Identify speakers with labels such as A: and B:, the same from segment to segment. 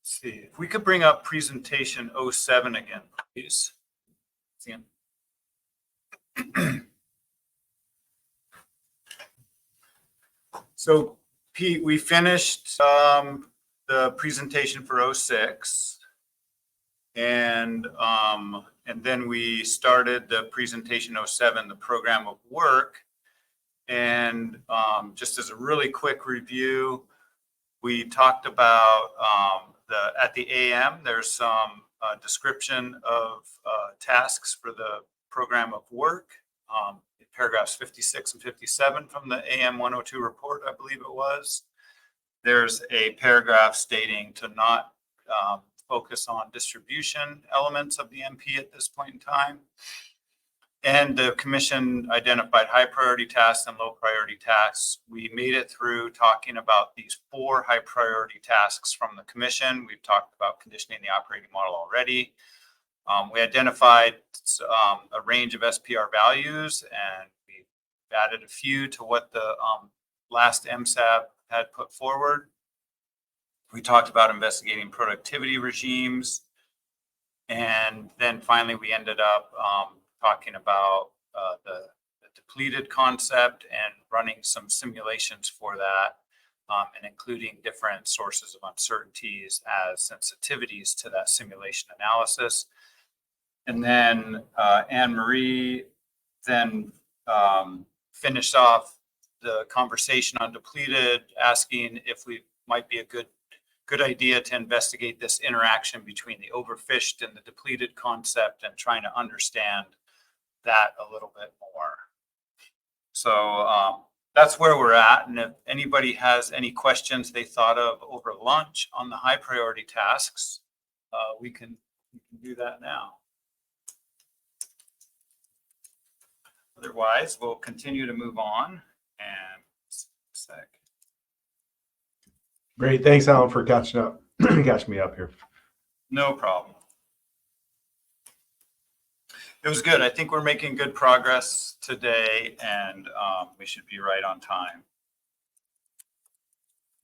A: see if we could bring up presentation 07 again, please. See him? So Pete, we finished the presentation for 06, and then we started the presentation 07, the program of work. And just as a really quick review, we talked about at the AM, there's some description of tasks for the program of work. Paragraphs 56 and 57 from the AM 102 report, I believe it was. There's a paragraph stating to not focus on distribution elements of the MP at this point in time. And the commission identified high priority tasks and low priority tasks. We made it through talking about these 4 high priority tasks from the commission. We've talked about conditioning the operating model already. We identified a range of SPR values, and we added a few to what the last MSAB had put forward. We talked about investigating productivity regimes. And then finally, we ended up talking about the depleted concept and running some simulations for that, and including different sources of uncertainties as sensitivities to that simulation analysis. And then Anne-Marie then finished off the conversation on depleted, asking if we might be a good idea to investigate this interaction between the overfished and the depleted concept and trying to understand that a little bit more. So that's where we're at. And if anybody has any questions they thought of over lunch on the high priority tasks, we can do that now. Otherwise, we'll continue to move on. And sec.
B: Great. Thanks, Alan, for catching me up here.
A: No problem. It was good. I think we're making good progress today, and we should be right on time.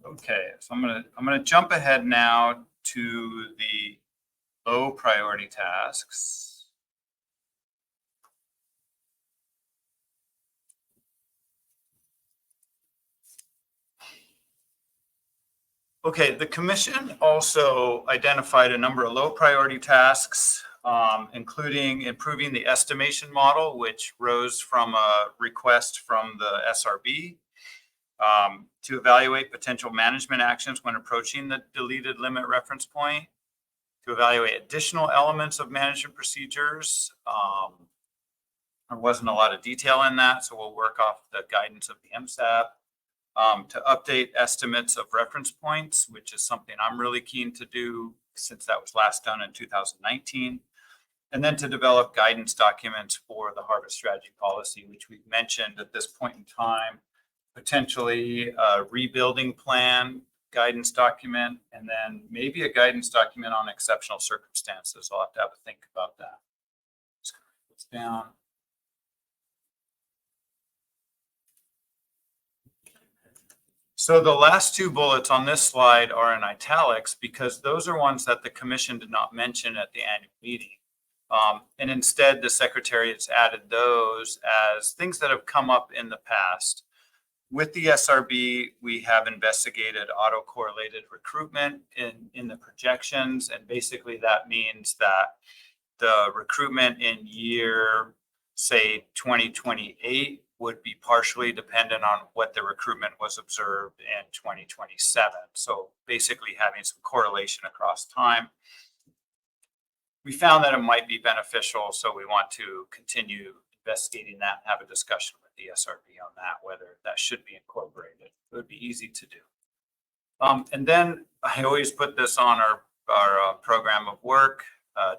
A: Okay, so I'm gonna jump ahead now to the low priority tasks. Okay, the commission also identified a number of low priority tasks, including improving the estimation model, which rose from a request from the SRB, to evaluate potential management actions when approaching the deleted limit reference point, to evaluate additional elements of management procedures. There wasn't a lot of detail in that, so we'll work off the guidance of the MSAB. To update estimates of reference points, which is something I'm really keen to do since that was last done in 2019. And then to develop guidance documents for the harvest strategy policy, which we've mentioned at this point in time, potentially a rebuilding plan guidance document, and then maybe a guidance document on exceptional circumstances. I'll have to have a think about that. Let's put this down. So the last 2 bullets on this slide are in italics because those are ones that the commission did not mention at the annual meeting. And instead, the secretary has added those as things that have come up in the past. With the SRB, we have investigated autocorrelated recruitment in the projections. And basically that means that the recruitment in year, say, 2028 would be partially dependent on what the recruitment was observed in 2027. So basically having some correlation across time. We found that it might be beneficial, so we want to continue investigating that and have a discussion with the SRB on that, whether that should be incorporated. It would be easy to do. And then I always put this on our program of work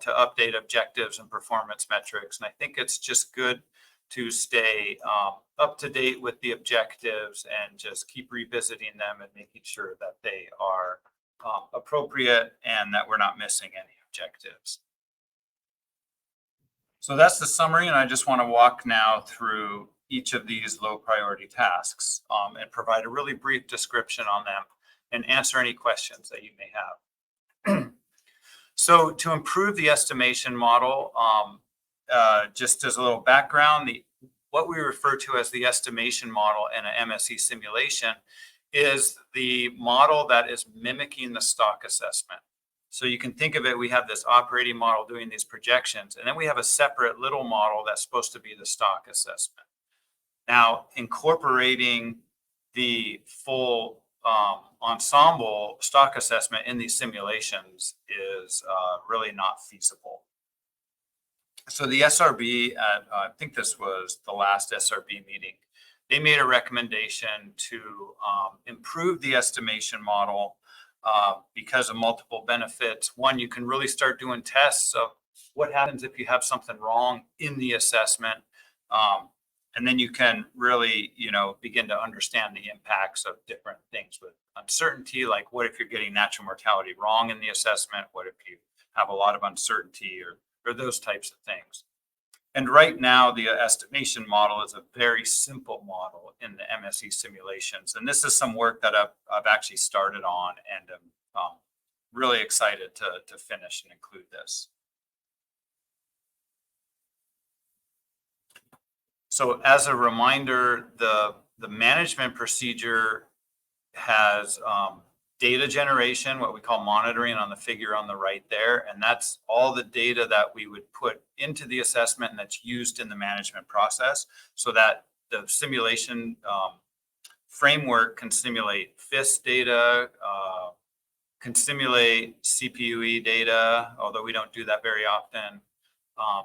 A: to update objectives and performance metrics. And I think it's just good to stay up to date with the objectives and just keep revisiting them and making sure that they are appropriate and that we're not missing any objectives. So that's the summary, and I just want to walk now through each of these low priority tasks and provide a really brief description on them and answer any questions that you may have. So to improve the estimation model, just as a little background, what we refer to as the estimation model in an MSE simulation is the model that is mimicking the stock assessment. So you can think of it, we have this operating model doing these projections, and then we have a separate little model that's supposed to be the stock assessment. Now, incorporating the full ensemble stock assessment in these simulations is really not feasible. So the SRB, I think this was the last SRB meeting, they made a recommendation to improve the estimation model because of multiple benefits. One, you can really start doing tests of what happens if you have something wrong in the assessment. And then you can really, begin to understand the impacts of different things with uncertainty, like what if you're getting natural mortality wrong in the assessment? What if you have a lot of uncertainty or those types of things? And right now, the estimation model is a very simple model in the MSE simulations. And this is some work that I've actually started on, and I'm really excited to finish and include this. So as a reminder, the management procedure has data generation, what we call monitoring on the figure on the right there. And that's all the data that we would put into the assessment and that's used in the management process, so that the simulation framework can simulate FIS data, can simulate CPUE data, although we don't do that very often,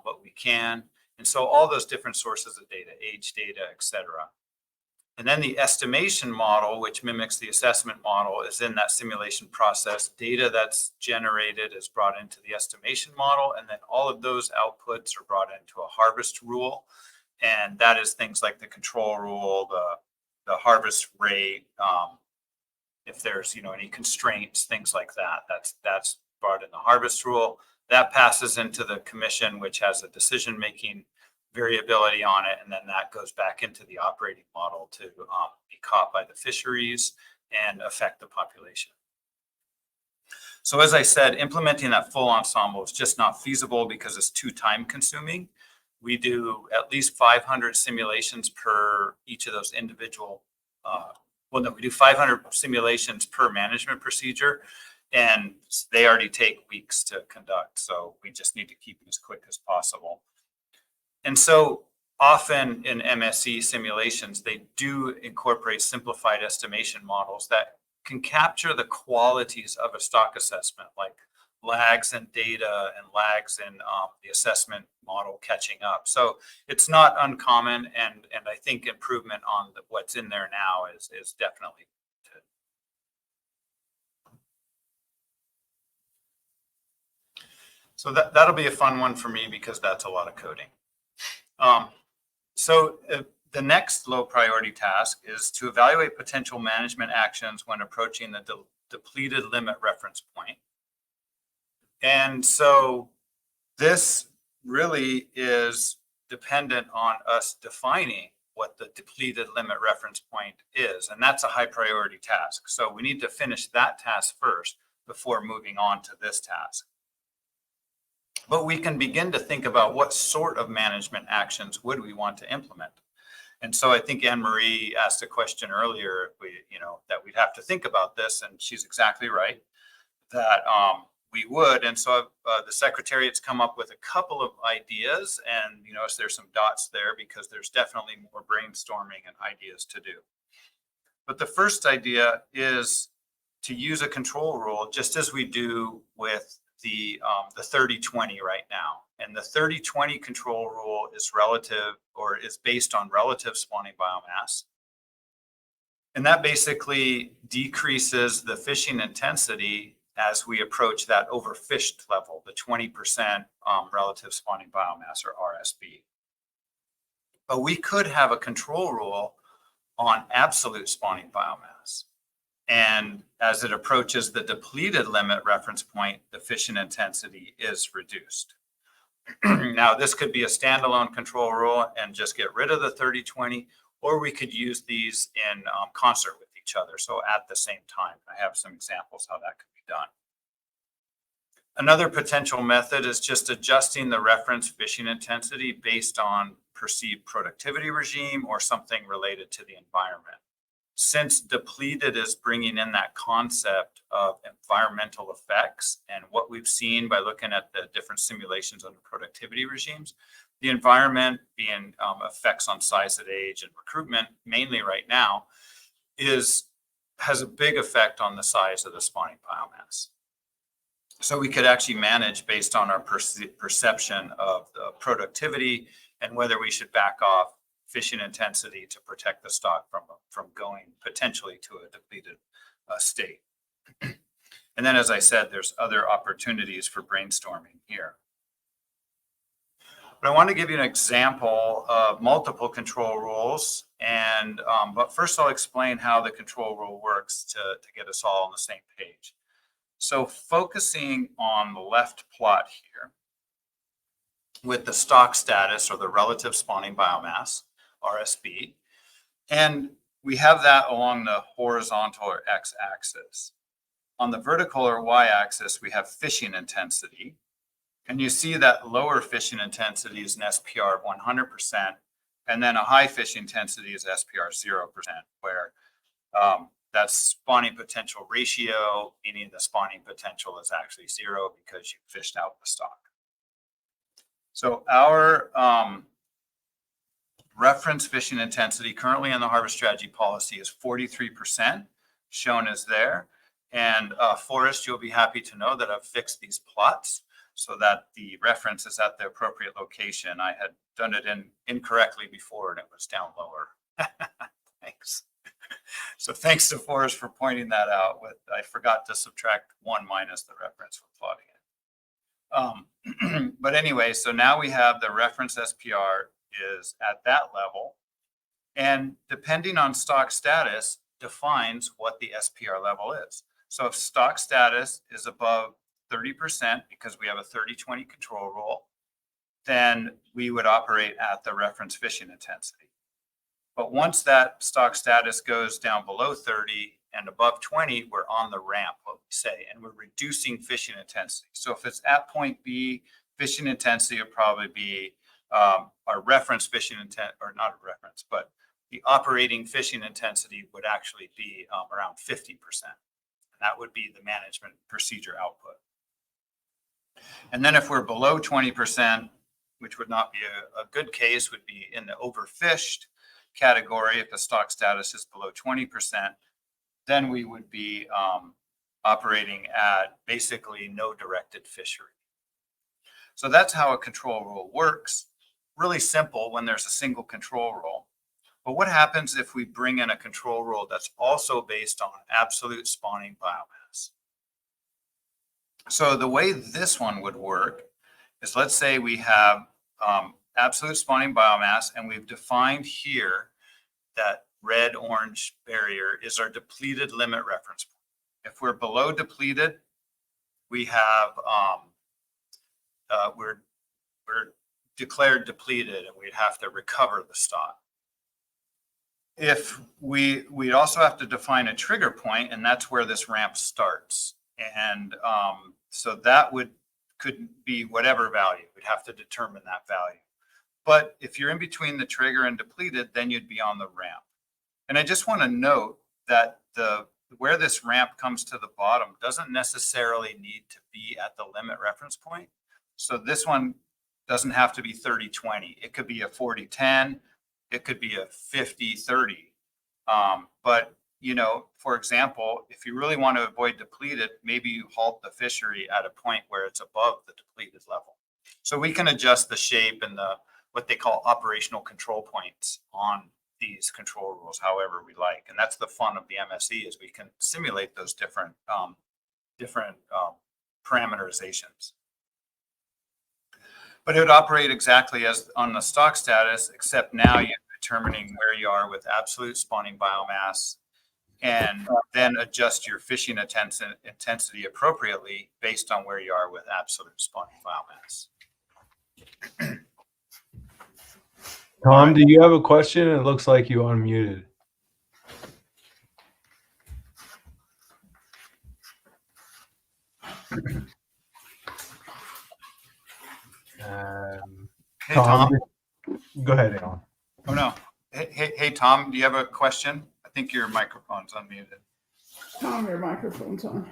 A: but we can. And so all those different sources of data, age data, et cetera. And then the estimation model, which mimics the assessment model, is in that simulation process. Data that's generated is brought into the estimation model, and then all of those outputs are brought into a harvest rule. And that is things like the control rule, the harvest rate, if there's any constraints, things like that. That's brought in the harvest rule. That passes into the commission, which has a decision-making variability on it, and then that goes back into the operating model to be caught by the fisheries and affect the population. So as I said, implementing that full ensemble is just not feasible because it's too time-consuming. We do at least 500 simulations per each of those individual, we do 500 simulations per management procedure, and they already take weeks to conduct. So we just need to keep them as quick as possible. And so often in MSE simulations, they do incorporate simplified estimation models that can capture the qualities of a stock assessment, like lags in data and lags in the assessment model catching up. So it's not uncommon, and I think improvement on what's in there now is definitely good. So that'll be a fun one for me because that's a lot of coding. The next low priority task is to evaluate potential management actions when approaching the depleted limit reference point. And so this really is dependent on us defining what the depleted limit reference point is. And that's a high priority task. So we need to finish that task first before moving on to this task. But we can begin to think about what sort of management actions would we want to implement. And so I think Anne-Marie asked a question earlier, if we, that we'd have to think about this, and she's exactly right, that we would. And so the Secretariat's come up with a couple of ideas, and you notice there's some dots there because there's definitely more brainstorming and ideas to do. But the first idea is to use a control rule, just as we do with the 30-20 right now. And the 30-20 control rule is is based on relative spawning biomass. And that basically decreases the fishing intensity as we approach that overfished level, the 20% relative spawning biomass, or RSB. But we could have a control rule on absolute spawning biomass. And as it approaches the depleted limit reference point, the fishing intensity is reduced. Now, this could be a standalone control rule and just get rid of the 30-20, or we could use these in concert with each other. So at the same time, I have some examples how that could be done. Another potential method is just adjusting the reference fishing intensity based on perceived productivity regime or something related to the environment. Since depleted is bringing in that concept of environmental effects, and what we've seen by looking at the different simulations under productivity regimes, the environment being effects on size at age and recruitment, mainly right now, has a big effect on the size of the spawning biomass. So we could actually manage based on our perception of the productivity and whether we should back off fishing intensity to protect the stock from going potentially to a depleted state. And then, as I said, there's other opportunities for brainstorming here. But I want to give you an example of multiple control rules. And but first I'll explain how the control rule works to get us all on the same page. So focusing on the left plot here with the stock status or the relative spawning biomass, RSB, and we have that along the horizontal or x-axis. On the vertical or y-axis, we have fishing intensity. And you see that lower fishing intensity is an SPR of 100%, and then a high fishing intensity is SPR 0%, where that's spawning potential ratio, meaning the spawning potential is actually 0 because you fished out the stock. So our reference fishing intensity currently in the harvest strategy policy is 43%, shown as there. And Forrest, you'll be happy to know that I've fixed these plots so that the reference is at the appropriate location. I had done it incorrectly before and it was down lower. Thanks. So thanks to Forrest for pointing that out. I forgot to subtract 1 minus the reference when plotting it. But anyway, so now we have the reference SPR is at that level. And depending on stock status defines what the SPR level is. So if stock status is above 30%, because we have a 30-20 control rule, then we would operate at the reference fishing intensity. But once that stock status goes down below 30 and above 20, we're on the ramp, what we say, and we're reducing fishing intensity. So if it's at point B, fishing intensity would probably be our reference fishing intent, or not a reference, but the operating fishing intensity would actually be around 50%. And that would be the management procedure output. And then if we're below 20%, which would not be a good case, would be in the overfished category. If the stock status is below 20%, then we would be operating at basically no directed fishery. So that's how a control rule works. Really simple when there's a single control rule. But what happens if we bring in a control rule that's also based on absolute spawning biomass? So the way this one would work is, let's say we have absolute spawning biomass, and we've defined here that red-orange barrier is our depleted limit reference point. If we're below depleted, we have we're declared depleted, and we'd have to recover the stock. If we'd also have to define a trigger point, and that's where this ramp starts. And so that could be whatever value. We'd have to determine that value. But if you're in between the trigger and depleted, then you'd be on the ramp. And I just want to note that where this ramp comes to the bottom doesn't necessarily need to be at the limit reference point. So this one doesn't have to be 30-20. It could be a 40-10. It could be a 50-30. But, you know, for example, if you really want to avoid depleted, maybe you halt the fishery at a point where it's above the depleted level. So we can adjust the shape and what they call operational control points on these control rules however we like. And that's the fun of the MSE, is we can simulate those different parameterizations. But it would operate exactly as on the stock status, except now you're determining where you are with absolute spawning biomass, and then adjust your fishing intensity appropriately based on where you are with absolute spawning biomass.
B: Tom, do you have a question? It looks like you unmuted.
A: Hey, Tom.
B: Go ahead, Alan.
A: Oh, no. Hey, Tom, do you have a question? I think your microphone's unmuted.
C: Tom, your microphone's on.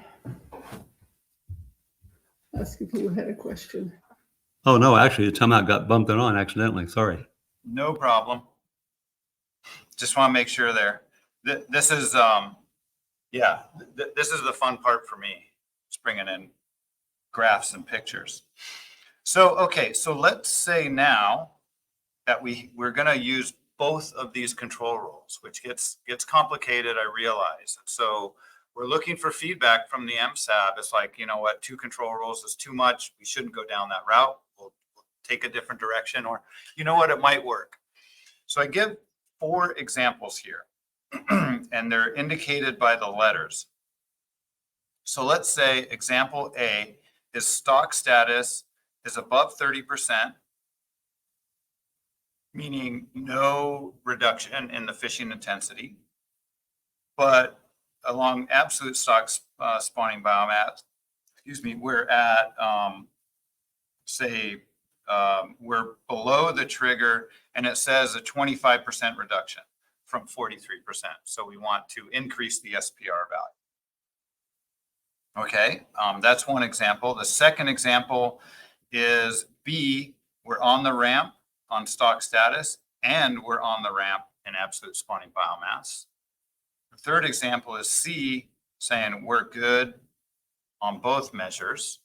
C: Ask if you had a question.
D: Oh, no, actually, the timeout got bumped on accidentally. Sorry.
A: No problem. Just want to make sure there. This is, this is the fun part for me. Just bringing in graphs and pictures. So, okay, so let's say now that we're going to use both of these control rules, which gets complicated, I realize. So we're looking for feedback from the MSAB. It's like, you know what, 2 control rules is too much. We shouldn't go down that route. We'll take a different direction, or you know what, it might work. So I give 4 examples here, and they're indicated by the letters. So let's say example A is stock status is above 30%, meaning no reduction in the fishing intensity, but along absolute stock spawning biomass, we're at, we're below the trigger, and it says a 25% reduction from 43%. So we want to increase the SPR value. Okay, that's one example. The second example is B, we're on the ramp on stock status, and we're on the ramp in absolute spawning biomass. The third example is C, saying we're good on both measures.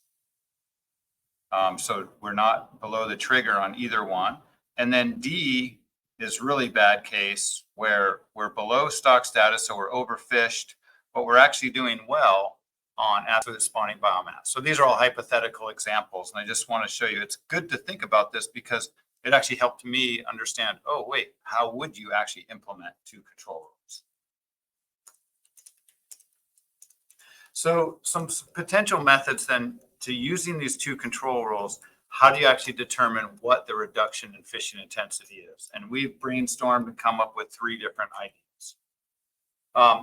A: So we're not below the trigger on either one. And then D is really bad case where we're below stock status, so we're overfished, but we're actually doing well on absolute spawning biomass. So these are all hypothetical examples, and I just want to show you it's good to think about this because it actually helped me understand, oh, wait, how would you actually implement 2 control rules? So some potential methods then to using these 2 control rules, how do you actually determine what the reduction in fishing intensity is? And we've brainstormed and come up with 3 different ideas.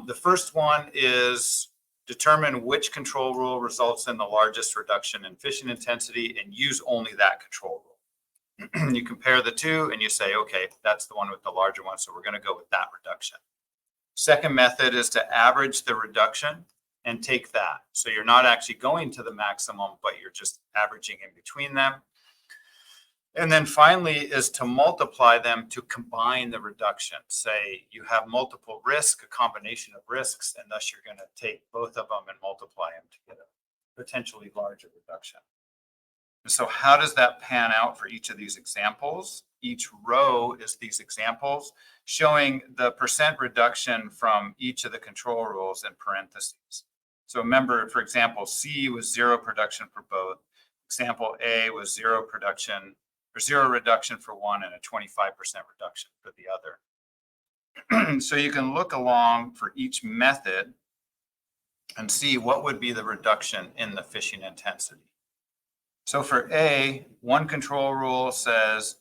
A: The first one is determine which control rule results in the largest reduction in fishing intensity and use only that control rule. You compare the 2 and you say, okay, that's the one with the larger one, so we're going to go with that reduction. Second method is to average the reduction and take that. So you're not actually going to the maximum, but you're just averaging in between them. And then finally is to multiply them to combine the reduction. Say you have multiple risks, a combination of risks, and thus you're going to take both of them and multiply them to get a potentially larger reduction. And so how does that pan out for each of these examples? Each row is these examples showing the percent reduction from each of the control rules in parentheses. So remember, for example, C was 0 production for both. Example A was 0 production or 0 reduction for one and a 25% reduction for the other. So you can look along for each method and see what would be the reduction in the fishing intensity. So for A, one control rule says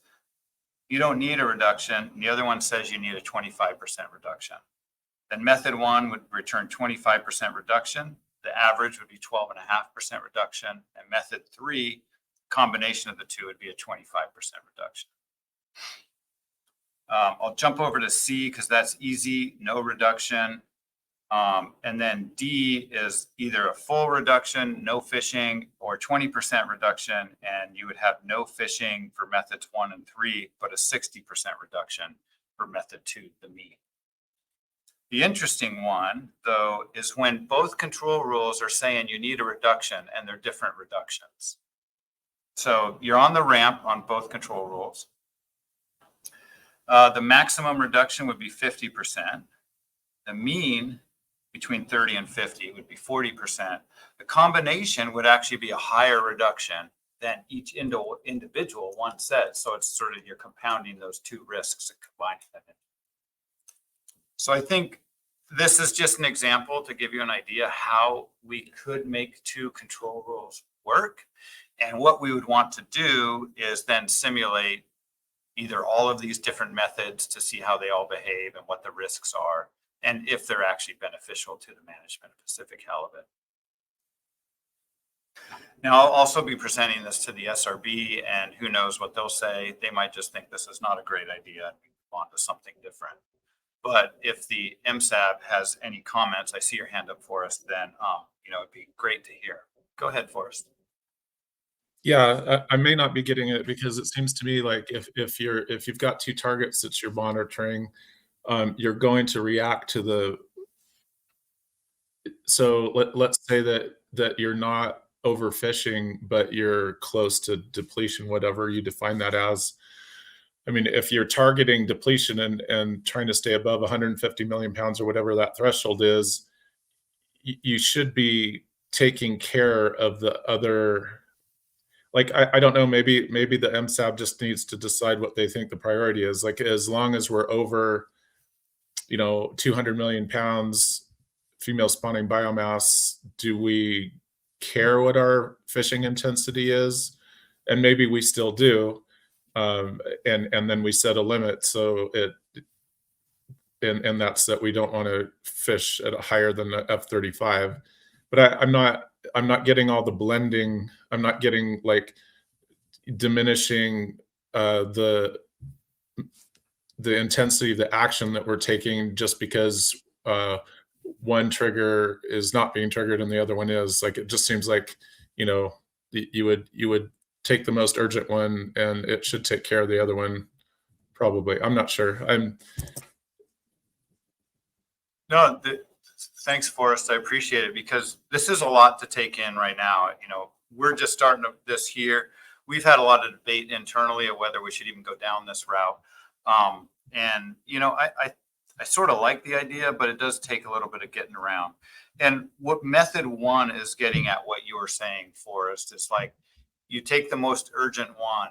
A: you don't need a reduction, and the other one says you need a 25% reduction. Then method 1 would return 25% reduction. The average would be 12.5% reduction. And method 3, combination of the 2 would be a 25% reduction. I'll jump over to C because that's easy, no reduction. And then D is either a full reduction, no fishing, or 20% reduction, and you would have no fishing for methods 1 and 3, but a 60% reduction for method 2, the mean. The interesting one, though, is when both control rules are saying you need a reduction and they're different reductions. So you're on the ramp on both control rules. The maximum reduction would be 50%. The mean between 30 and 50 would be 40%. The combination would actually be a higher reduction than each individual one says. So it's sort of you're compounding those 2 risks and combining them. So I think this is just an example to give you an idea how we could make 2 control rules work. And what we would want to do is then simulate either all of these different methods to see how they all behave and what the risks are, and if they're actually beneficial to the management of Pacific halibut. Now, I'll also be presenting this to the SRB, and who knows what they'll say. They might just think this is not a great idea and move on to something different. But if the MSAB has any comments, I see your hand up, Forrest, then, it'd be great to hear. Go ahead, Forrest.
E: Yeah, I may not be getting it because it seems to me like if you've got two targets that you're monitoring, you're going to react to the. So let's say that you're not overfishing, but you're close to depletion, whatever you define that as. I mean, if you're targeting depletion and trying to stay above 150 million pounds or whatever that threshold is, you should be taking care of the other. Like, I don't know, maybe the MSAB just needs to decide what they think the priority is. Like, as long as we're over, 200 million pounds female spawning biomass, do we care what our fishing intensity is? And maybe we still do. And then we set a limit. So and that's that we don't want to fish at a higher than the F35. But I'm not getting all the blending. I'm not getting like diminishing the intensity of the action that we're taking just because one trigger is not being triggered and the other one is. Like, it just seems like, you would take the most urgent one and it should take care of the other one. Probably. I'm not sure.
A: No, thanks, Forrest. I appreciate it because this is a lot to take in right now. We're just starting this here. We've had a lot of debate internally of whether we should even go down this route. I sort of like the idea, but it does take a little bit of getting around. And what method one is getting at what you were saying, Forrest, is like you take the most urgent one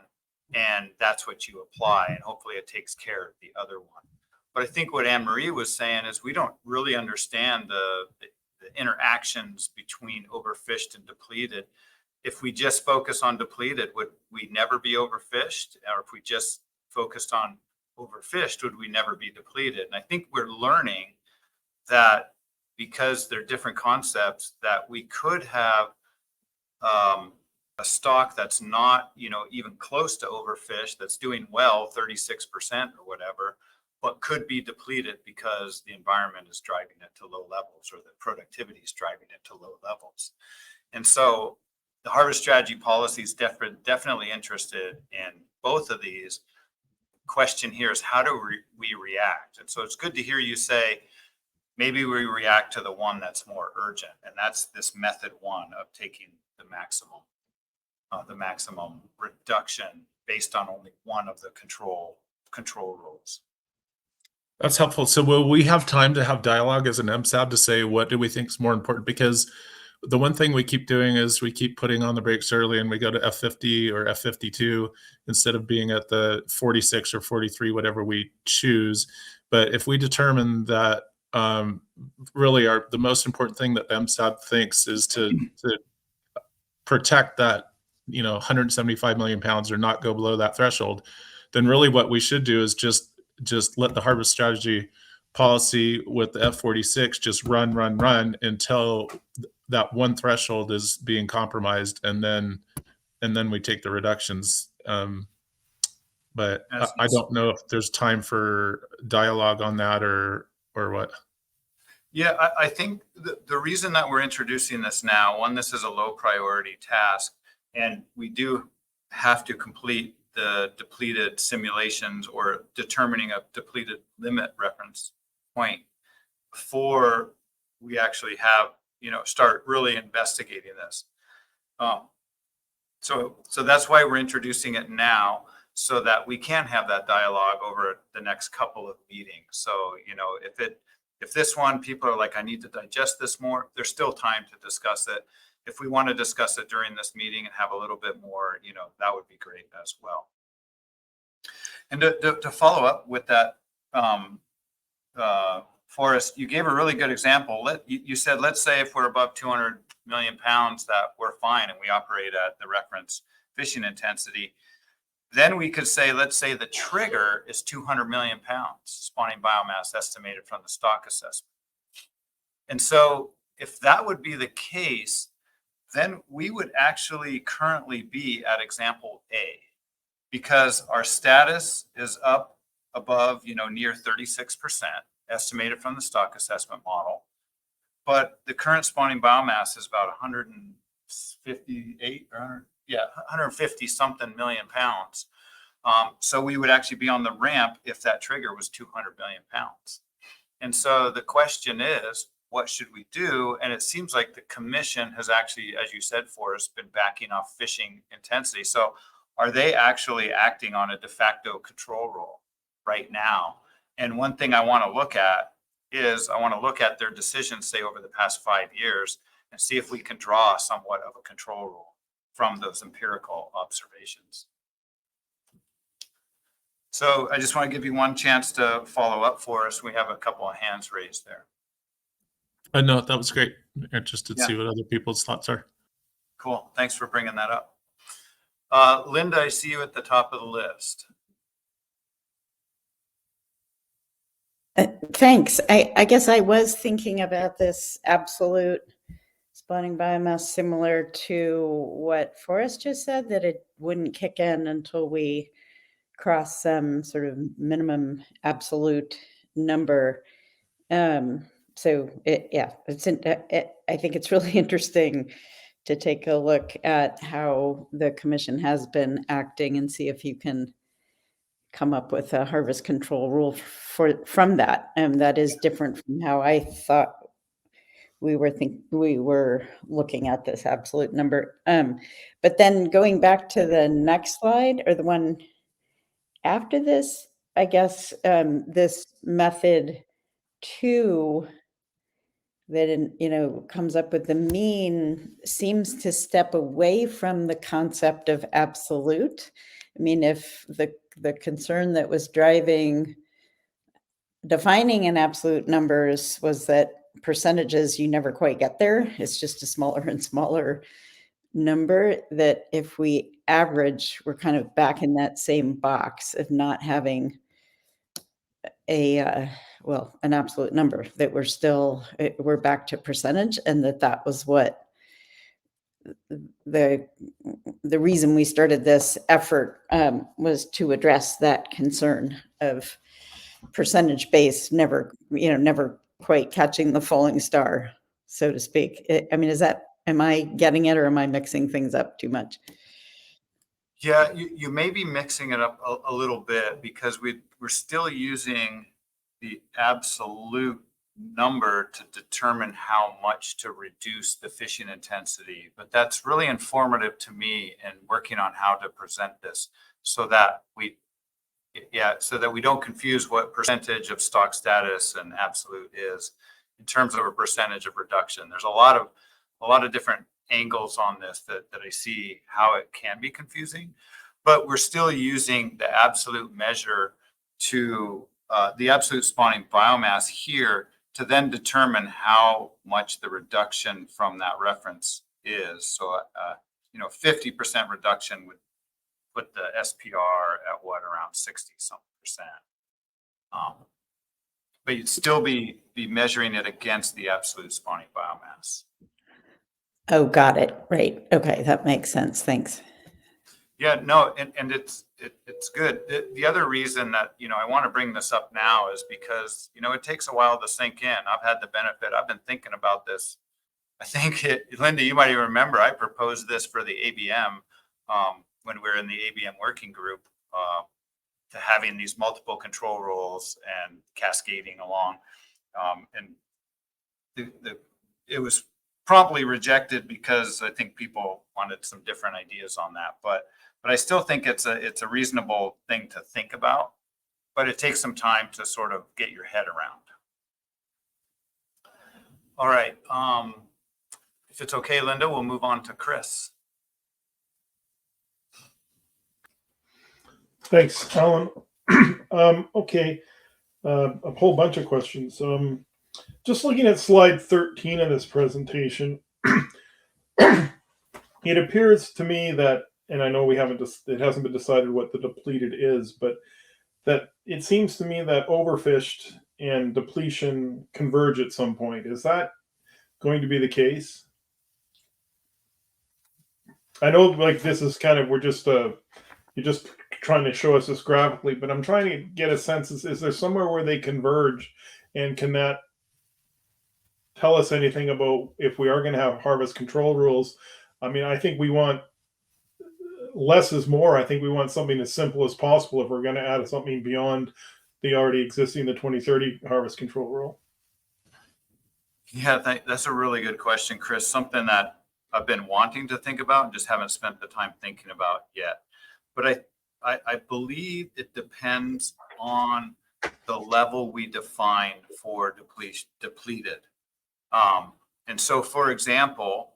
A: and that's what you apply. And hopefully it takes care of the other one. But I think what Anne-Marie was saying is we don't really understand the interactions between overfished and depleted. If we just focus on depleted, would we never be overfished? Or if we just focused on overfished, would we never be depleted? And I think we're learning that because they're different concepts, that we could have a stock that's not, even close to overfished, that's doing well, 36% or whatever, but could be depleted because the environment is driving it to low levels or the productivity is driving it to low levels. And so the harvest strategy policy is definitely interested in both of these. Question here is how do we react? And so it's good to hear you say maybe we react to the one that's more urgent, and that's this method one of taking the maximum reduction based on only one of the control rules.
E: That's helpful. So will we have time to have dialogue as an MSAB to say what do we think is more important? Because the one thing we keep doing is we keep putting on the brakes early and we go to F50 or F52 instead of being at the 46 or 43, whatever we choose. But if we determine that really the most important thing that MSAB thinks is to protect that 175 million pounds or not go below that threshold, then really what we should do is just let the harvest strategy policy with the F46 just run until that one threshold is being compromised, and then we take the reductions. But I don't know if there's time for dialogue on that or what.
A: Yeah, I think the reason that we're introducing this now, one, this is a low priority task, and we do have to complete the depleted simulations or determining a depleted limit reference point before we actually have, start really investigating this. So that's why we're introducing it now, so that we can have that dialogue over the next couple of meetings. So, if this one, people are like, I need to digest this more, there's still time to discuss it. If we want to discuss it during this meeting and have a little bit more, that would be great as well. And to follow up with that, Forrest, you gave a really good example. You said, let's say if we're above 200 million pounds, that we're fine and we operate at the reference fishing intensity. Then we could say, let's say the trigger is 200 million pounds spawning biomass estimated from the stock assessment. And so if that would be the case, then we would actually currently be at example A, because our status is up above, near 36%, estimated from the stock assessment model. But the current spawning biomass is about 158 or 150 something million pounds. So we would actually be on the ramp if that trigger was 200 million pounds. And so the question is, what should we do? And it seems like the commission has actually, as you said, Forrest, been backing off fishing intensity. So are they actually acting on a de facto control rule right now? And one thing I want to look at is their decisions, say, over the past 5 years, and see if we can draw somewhat of a control rule from those empirical observations. So I just want to give you one chance to follow up for us. We have a couple of hands raised there.
E: No, that was great. Interested to see what other people's thoughts are.
A: Cool. Thanks for bringing that up. Linda, I see you at the top of the list.
F: Thanks. I guess I was thinking about this absolute spawning biomass similar to what Forrest just said, that it wouldn't kick in until we cross some sort of minimum absolute number. So I think it's really interesting to take a look at how the commission has been acting and see if you can come up with a harvest control rule from that. And that is different from how I thought we were looking at this absolute number. But then going back to the next slide, or the one after this, I guess this method 2 that comes up with the mean seems to step away from the concept of absolute. I mean, if the concern that was driving defining in absolute numbers was that percentages, you never quite get there, it's just a smaller and smaller number, that if we average, we're kind of back in that same box of not having an absolute number, that we're back to percentage, and that was what the reason we started this effort was to address that concern of percentage base never quite catching the falling star, so to speak. I mean, am I getting it, or am I mixing things up too much?
A: Yeah, you may be mixing it up a little bit, because we're still using the absolute number to determine how much to reduce the fishing intensity. But that's really informative to me in working on how to present this, so that we don't confuse what percentage of stock status and absolute is in terms of a percentage of reduction. There's a lot of different angles on this that I see how it can be confusing, but we're still using the absolute measure to the absolute spawning biomass here to then determine how much the reduction from that reference is. So, 50% reduction would put the SPR at around 60-something%. But you'd still be measuring it against the absolute spawning biomass.
F: Oh, got it. Right. Okay, that makes sense. Thanks.
A: Yeah, no, and it's good. The other reason that, I want to bring this up now is because, it takes a while to sink in. I've had the benefit. I've been thinking about this. I think, Linda, you might even remember, I proposed this for the ABM when we were in the ABM working group, to having these multiple control rules and cascading along. And it was promptly rejected because I think people wanted some different ideas on that. But I still think it's a reasonable thing to think about, but it takes some time to sort of get your head around. All right. If it's okay, Linda, we'll move on to Chris.
G: Thanks, Alan. Okay, a whole bunch of questions. Just looking at slide 13 of this presentation, it appears to me that, and I know it hasn't been decided what the depleted is, but that it seems to me that overfished and depletion converge at some point. Is that going to be the case? I know like this is kind of, we're just, you're just trying to show us this graphically, but I'm trying to get a sense, is there somewhere where they converge, and can that tell us anything about if we are going to have harvest control rules? I mean, I think we want less is more. I think we want something as simple as possible if we're going to add something beyond the already existing, the 2030 harvest control rule.
A: Yeah, that's a really good question, Chris. Something that I've been wanting to think about and just haven't spent the time thinking about yet. But I believe it depends on the level we define for depleted. And so, for example,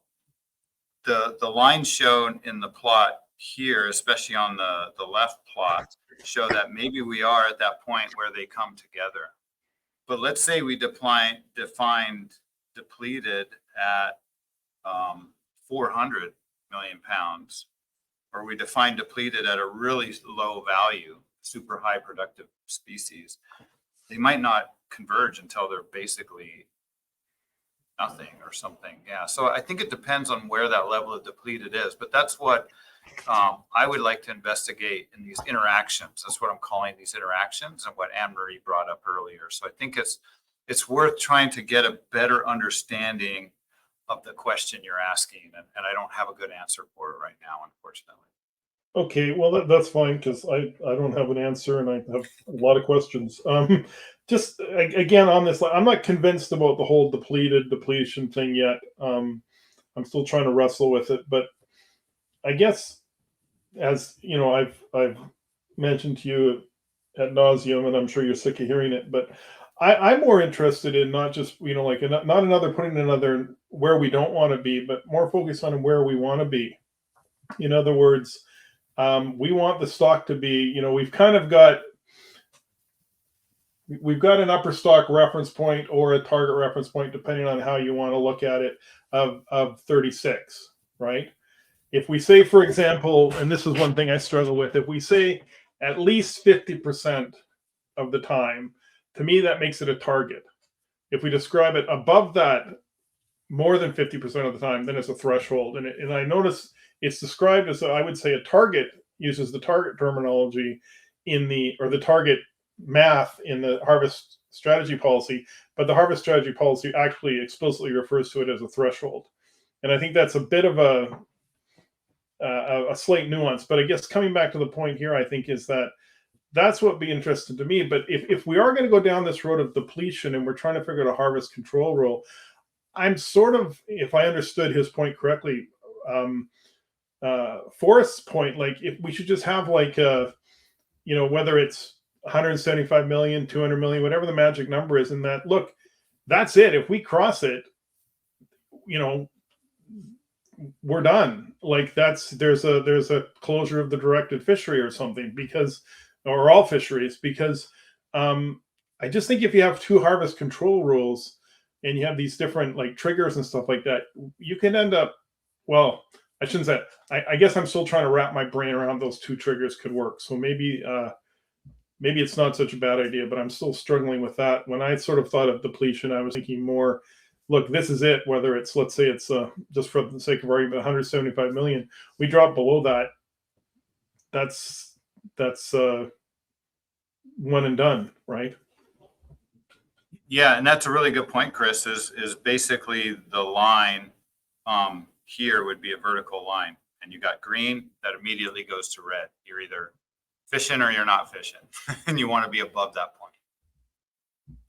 A: the lines shown in the plot here, especially on the left plot, show that maybe we are at that point where they come together. But let's say we defined depleted at 400 million pounds, or we define depleted at a really low value, super high productive species. They might not converge until they're basically nothing or something. Yeah. So I think it depends on where that level of depleted is, but that's what I would like to investigate in these interactions. That's what I'm calling these interactions, and what Anne-Marie brought up earlier. So I think it's worth trying to get a better understanding of the question you're asking, and I don't have a good answer for it right now, unfortunately.
G: Okay, well that's fine, because I don't have an answer, and I have a lot of questions. Just again on this, I'm not convinced about the whole depletion thing yet. I'm still trying to wrestle with it, but I guess, as you know, I've mentioned to you ad nauseum, and I'm sure you're sick of hearing it, but I'm more interested in not just, like not another putting another where we don't want to be, but more focused on where we want to be. In other words, we want the stock to be, we've got an upper stock reference point or a target reference point, depending on how you want to look at it, of 36, right? If we say, for example, and this is one thing I struggle with, if we say at least 50% of the time, to me, that makes it a target. If we describe it above that, more than 50% of the time, then it's a threshold. And I notice it's described as, I would say, a target uses the target terminology or the target math in the harvest strategy policy, but the harvest strategy policy actually explicitly refers to it as a threshold. And I think that's a bit of a slight nuance. But I guess coming back to the point here, I think is that's what would be interesting to me. But if we are going to go down this road of depletion and we're trying to figure out a harvest control rule, I'm sort of, if I understood his point correctly, Forrest's point, like if we should just have like whether it's 175 million, 200 million, whatever the magic number is, and that, look, that's it. If we cross it, we're done. Like there's a closure of the directed fishery or something, or all fisheries, because I just think if you have two harvest control rules and you have these different like triggers and stuff like that, you can end up, well, I shouldn't say, I guess I'm still trying to wrap my brain around those two triggers could work. So maybe it's not such a bad idea, but I'm still struggling with that. When I sort of thought of depletion, I was thinking more, look, this is it, whether it's, let's say it's just for the sake of argument, 175 million, we drop below that. That's one and done, right?
A: Yeah, and that's a really good point, Chris, is basically the line here would be a vertical line, and you got green that immediately goes to red. You're either fishing or you're not fishing, and you want to be above that point.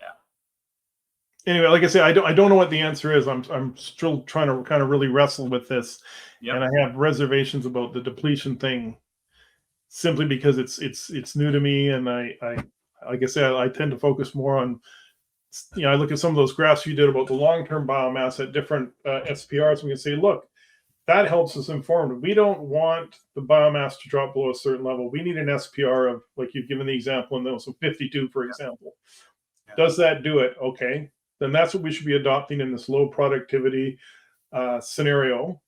A: Yeah.
G: Anyway, like I say, I don't know what the answer is. I'm still trying to kind of really wrestle with this. Yep. And I have reservations about the depletion thing, simply because it's new to me, and I like I said, I tend to focus more on, I look at some of those graphs you did about the long-term biomass at different SPRs, and we can say, look, that helps us informed. We don't want the biomass to drop below a certain level. We need an SPR of, like you've given the example in those, so 52, for example. Yeah. Does that do it? Okay. Then that's what we should be adopting in this low productivity scenario.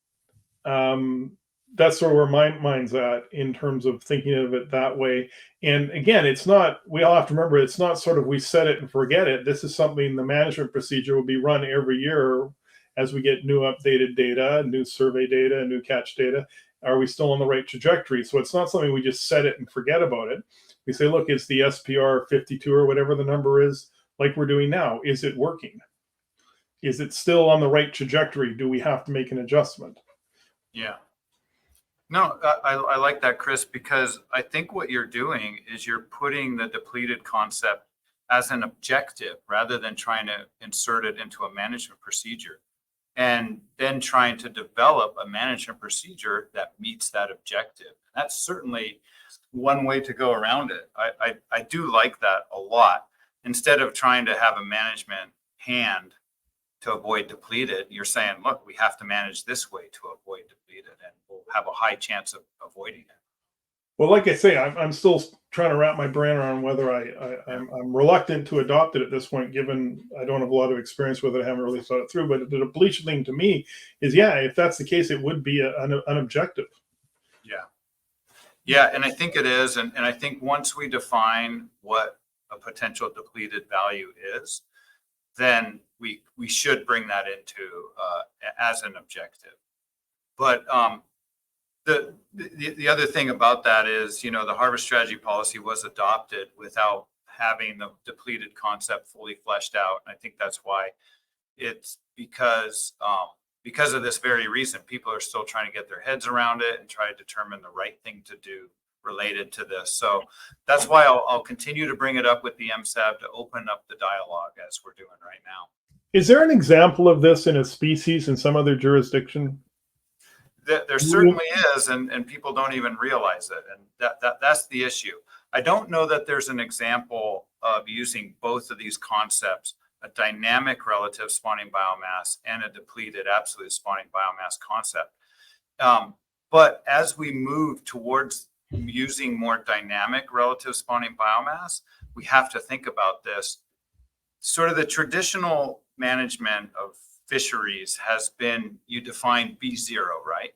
G: That's sort of where my mind's at in terms of thinking of it that way. And again, it's not, we all have to remember, it's not sort of we set it and forget it. This is something the management procedure will be run every year as we get new updated data, new survey data, new catch data, Are we still on the right trajectory? So it's not something we just set it and forget about it. We say, look, it's the SPR 52 or whatever the number is, like we're doing now. Is it working? Is it still on the right trajectory? Do we have to make an adjustment?
A: Yeah. No, I like that, Chris, because I think what you're doing is you're putting the depleted concept as an objective rather than trying to insert it into a management procedure, and then trying to develop a management procedure that meets that objective. That's certainly one way to go around it. I do like that a lot. Instead of trying to have a management hand to avoid depleted, you're saying, look, we have to manage this way to avoid depleted, and we'll have a high chance of avoiding it.
G: Well, like I say, I'm still trying to wrap my brain around whether I'm reluctant to adopt it at this point, given I don't have a lot of experience with it. I haven't really thought it through. But the depletion thing to me is, yeah, if that's the case, it would be an objective.
A: Yeah, and I think it is. And I think once we define what a potential depleted value is, then we should bring that into as an objective. But the other thing about that is, the harvest strategy policy was adopted without having the depleted concept fully fleshed out. And I think that's why it's because of this very reason. People are still trying to get their heads around it and try to determine the right thing to do related to this. So that's why I'll continue to bring it up with the MSAB to open up the dialogue as we're doing right now.
G: Is there an example of this in a species in some other jurisdiction?
A: There certainly is, and people don't even realize it. And that's the issue. I don't know that there's an example of using both of these concepts, a dynamic relative spawning biomass and a depleted absolute spawning biomass concept. But as we move towards using more dynamic relative spawning biomass, we have to think about this. Sort of the traditional management of fisheries has been, you define B0, right?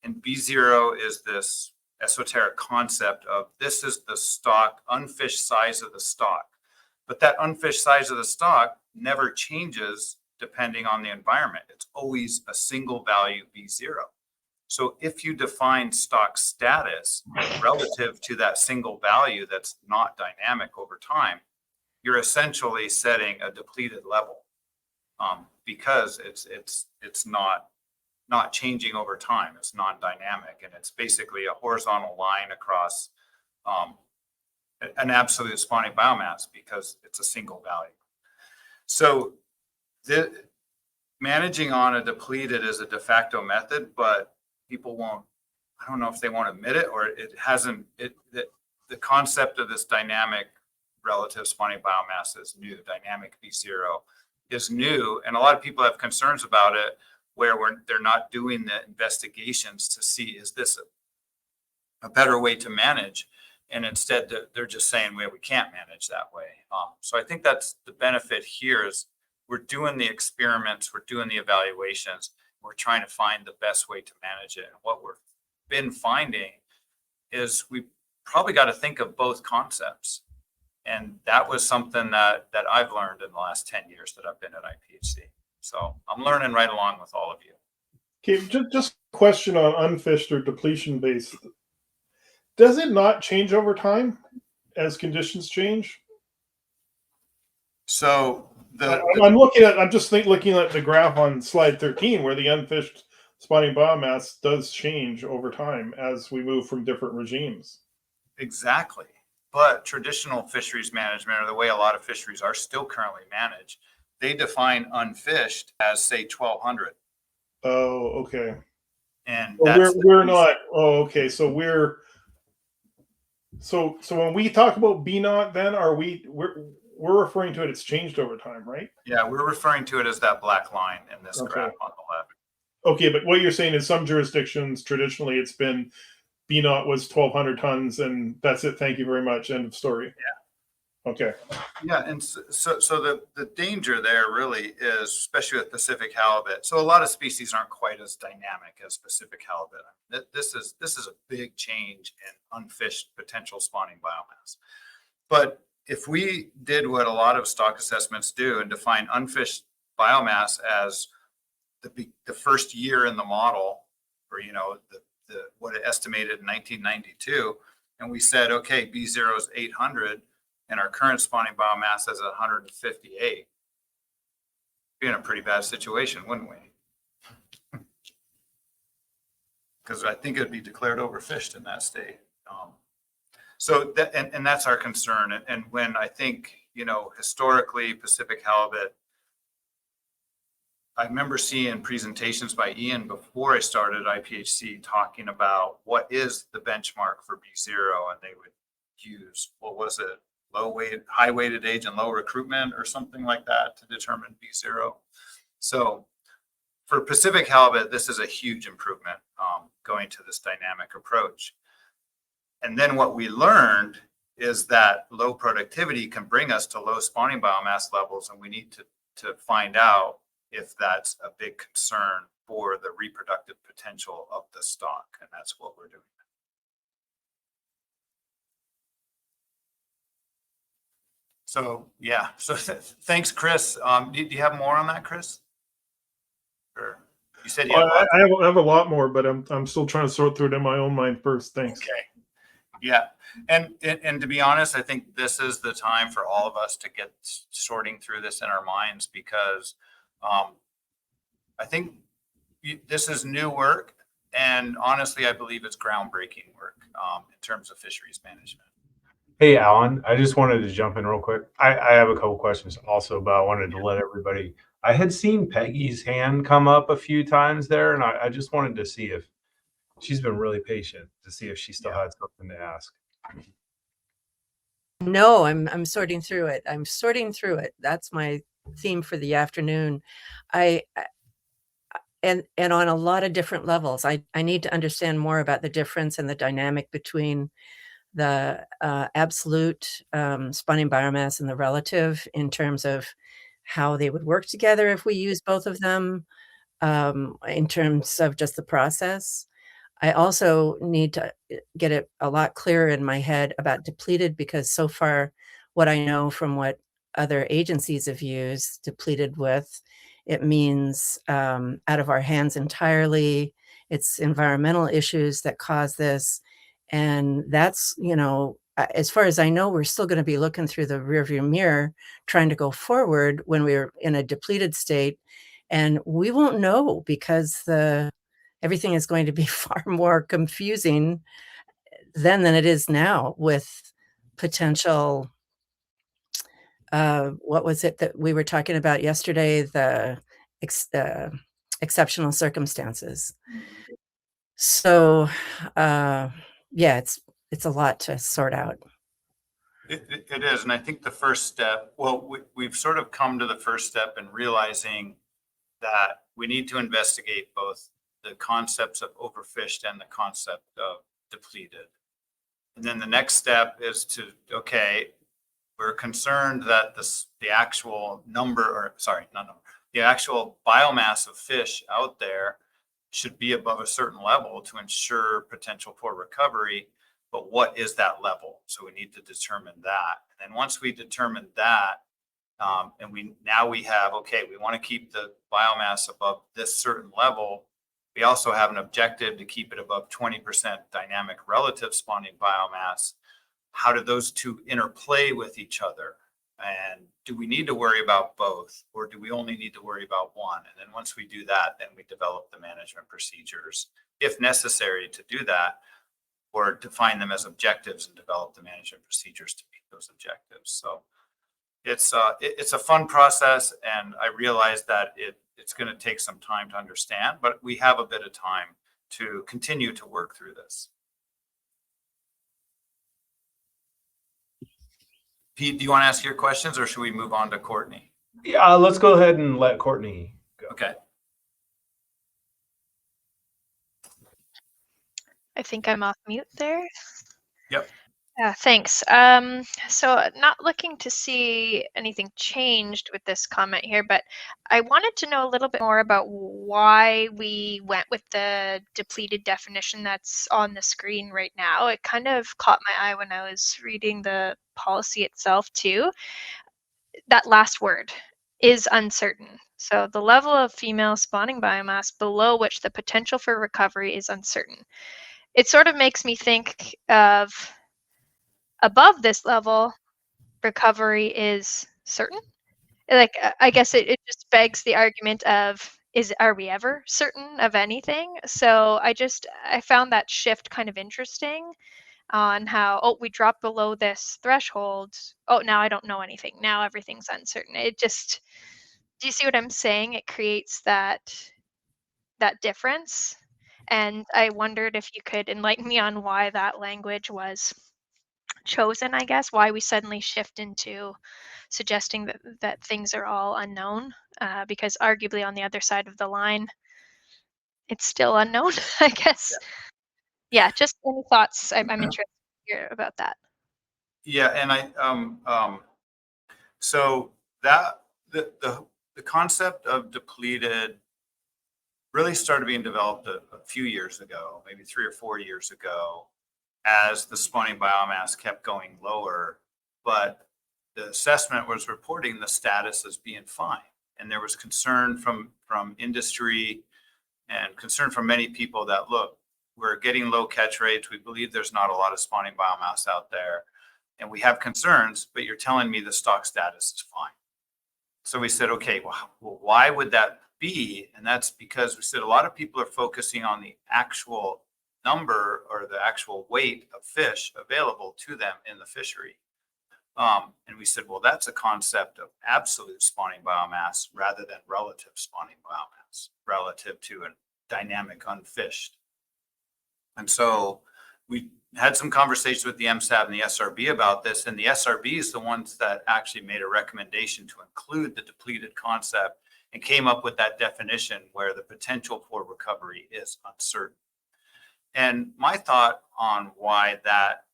A: And B0 is this esoteric concept of this is the stock, unfished size of the stock. But that unfished size of the stock never changes depending on the environment. It's always a single value B0. So if you define stock status relative to that single value that's not dynamic over time, you're essentially setting a depleted level because it's not changing over time. It's non-dynamic, and it's basically a horizontal line across an absolute spawning biomass because it's a single value. So managing on a depleted is a de facto method, but people won't, I don't know if they won't admit it or it hasn't, the concept of this dynamic relative spawning biomass is new. Dynamic B0 is new. And a lot of people have concerns about it where they're not doing the investigations to see, is this a better way to manage? And instead they're just saying, well, we can't manage that way. So I think that's the benefit here is we're doing the experiments, we're doing the evaluations, we're trying to find the best way to manage it. And what we've been finding is we probably got to think of both concepts. And that was something that I've learned in the last 10 years that I've been at IPHC. So I'm learning right along with all of you.
G: Okay, just a question on unfished or depletion based. Does it not change over time as conditions change?
A: So
G: I'm just looking at the graph on slide 13 where the unfished spawning biomass does change over time as we move from different regimes.
A: Exactly. But traditional fisheries management, or the way a lot of fisheries are still currently managed, they define unfished as, say, 1,200.
G: Oh, okay.
A: And
G: well, we're not. Oh, okay. So so when we talk about B0, then we're referring to it. It's changed over time, right?
A: Yeah, we're referring to it as that black line in this graph on the left.
G: Okay, but what you're saying is some jurisdictions traditionally it's been B0 was 1,200 tons, and that's it. Thank you very much. End of story.
A: Yeah.
G: Okay.
A: Yeah, and so the danger there really is, especially with Pacific halibut. So a lot of species aren't quite as dynamic as Pacific halibut. This is a big change in unfished potential spawning biomass. But if we did what a lot of stock assessments do and define unfished biomass as the first year in the model, or the what it estimated in 1992. And we said, okay, B0 is 800 and our current spawning biomass is 158. Be in a pretty bad situation, wouldn't we? Because I think it'd be declared overfished in that state. So that, and that's our concern. And when I think, you know, historically Pacific halibut, I remember seeing presentations by Ian before I started IPHC talking about what is the benchmark for B0, and they would use, what was it, high weighted age and low recruitment or something like that to determine B0. So for Pacific halibut, this is a huge improvement going to this dynamic approach. And then what we learned is that low productivity can bring us to low spawning biomass levels, and we need to find out if that's a big concern for the reproductive potential of the stock. And that's what we're doing. So, yeah. So thanks, Chris. Do you have more on that, Chris? Or you said you had
G: I have a lot more, but I'm still trying to sort through it in my own mind first. Thanks.
A: Okay. Yeah. And to be honest, I think this is the time for all of us to get sorting through this in our minds, because I think this is new work, and honestly, I believe it's groundbreaking work in terms of fisheries management.
B: Hey, Alan, I just wanted to jump in real quick. I have a couple questions also, but I wanted to let everybody. I had seen Peggy's hand come up a few times there, and I just wanted to see if she's been really patient to see if she still had something to ask.
H: No, I'm sorting through it. I'm sorting through it. That's my theme for the afternoon. And on a lot of different levels. I need to understand more about the difference and the dynamic between the absolute spawning biomass and the relative, in terms of how they would work together if we use both of them, in terms of just the process. I also need to get it a lot clearer in my head about depleted, because so far what I know from what other agencies have used depleted with, it means out of our hands entirely. It's environmental issues that cause this. And that's, you know, as far as I know, we're still going to be looking through the rearview mirror, trying to go forward when we're in a depleted state. And we won't know, because everything is going to be far more confusing then than it is now, with potential, what was it that we were talking about yesterday? The exceptional circumstances. So, yeah, it's a lot to sort out.
A: It is. And I think the first step, well, we've sort of come to the first step in realizing that we need to investigate both the concepts of overfished and the concept of depleted. And then the next step is to, okay, we're concerned that the actual number, or sorry, not number, the actual biomass of fish out there should be above a certain level to ensure potential for recovery. But what is that level? So we need to determine that. And then once we determine that, and we have, okay, we want to keep the biomass above this certain level. We also have an objective to keep it above 20% dynamic relative spawning biomass. How do those two interplay with each other? And do we need to worry about both, or do we only need to worry about one? And then once we do that, then we develop the management procedures, if necessary, to do that, or define them as objectives and develop the management procedures to meet those objectives. So it's a fun process, and I realize that it's going to take some time to understand, but we have a bit of time to continue to work through this. Pete, do you want to ask your questions, or should we move on to Courtney?
B: Yeah, let's go ahead and let Courtney go.
A: Okay.
I: I think I'm off mute there.
A: Yep.
I: Yeah, thanks. So not looking to see anything changed with this comment here, but I wanted to know a little bit more about why we went with the depleted definition that's on the screen right now. It kind of caught my eye when I was reading the policy itself too. That last word, is uncertain. So the level of female spawning biomass below which the potential for recovery is uncertain. It sort of makes me think of above this level, recovery is certain. Like, I guess it just begs the argument of, are we ever certain of anything? So I found that shift kind of interesting on how, oh, we dropped below this threshold. Oh, now I don't know anything. Now everything's uncertain. Do you see what I'm saying? It creates that difference. And I wondered if you could enlighten me on why that language was chosen, I guess, why we suddenly shift into suggesting that things are all unknown, because arguably on the other side of the line, it's still unknown, I guess. Yeah, just any thoughts? I'm interested to hear about that.
A: Yeah, and so that the concept of depleted really started being developed a few years ago, maybe 3 or 4 years ago, as the spawning biomass kept going lower, but the assessment was reporting the status as being fine. And there was concern from industry and concern from many people that, look, we're getting low catch rates. We believe there's not a lot of spawning biomass out there. And we have concerns, but you're telling me the stock status is fine. So we said, okay, well, why would that be? And that's because we said a lot of people are focusing on the actual number or the actual weight of fish available to them in the fishery. And we said, well, that's a concept of absolute spawning biomass rather than relative spawning biomass relative to a dynamic unfished. And so we had some conversations with the MSAB and the SRB about this, and the SRB is the ones that actually made a recommendation to include the depleted concept and came up with that definition where the potential for recovery is uncertain. And my thought on why that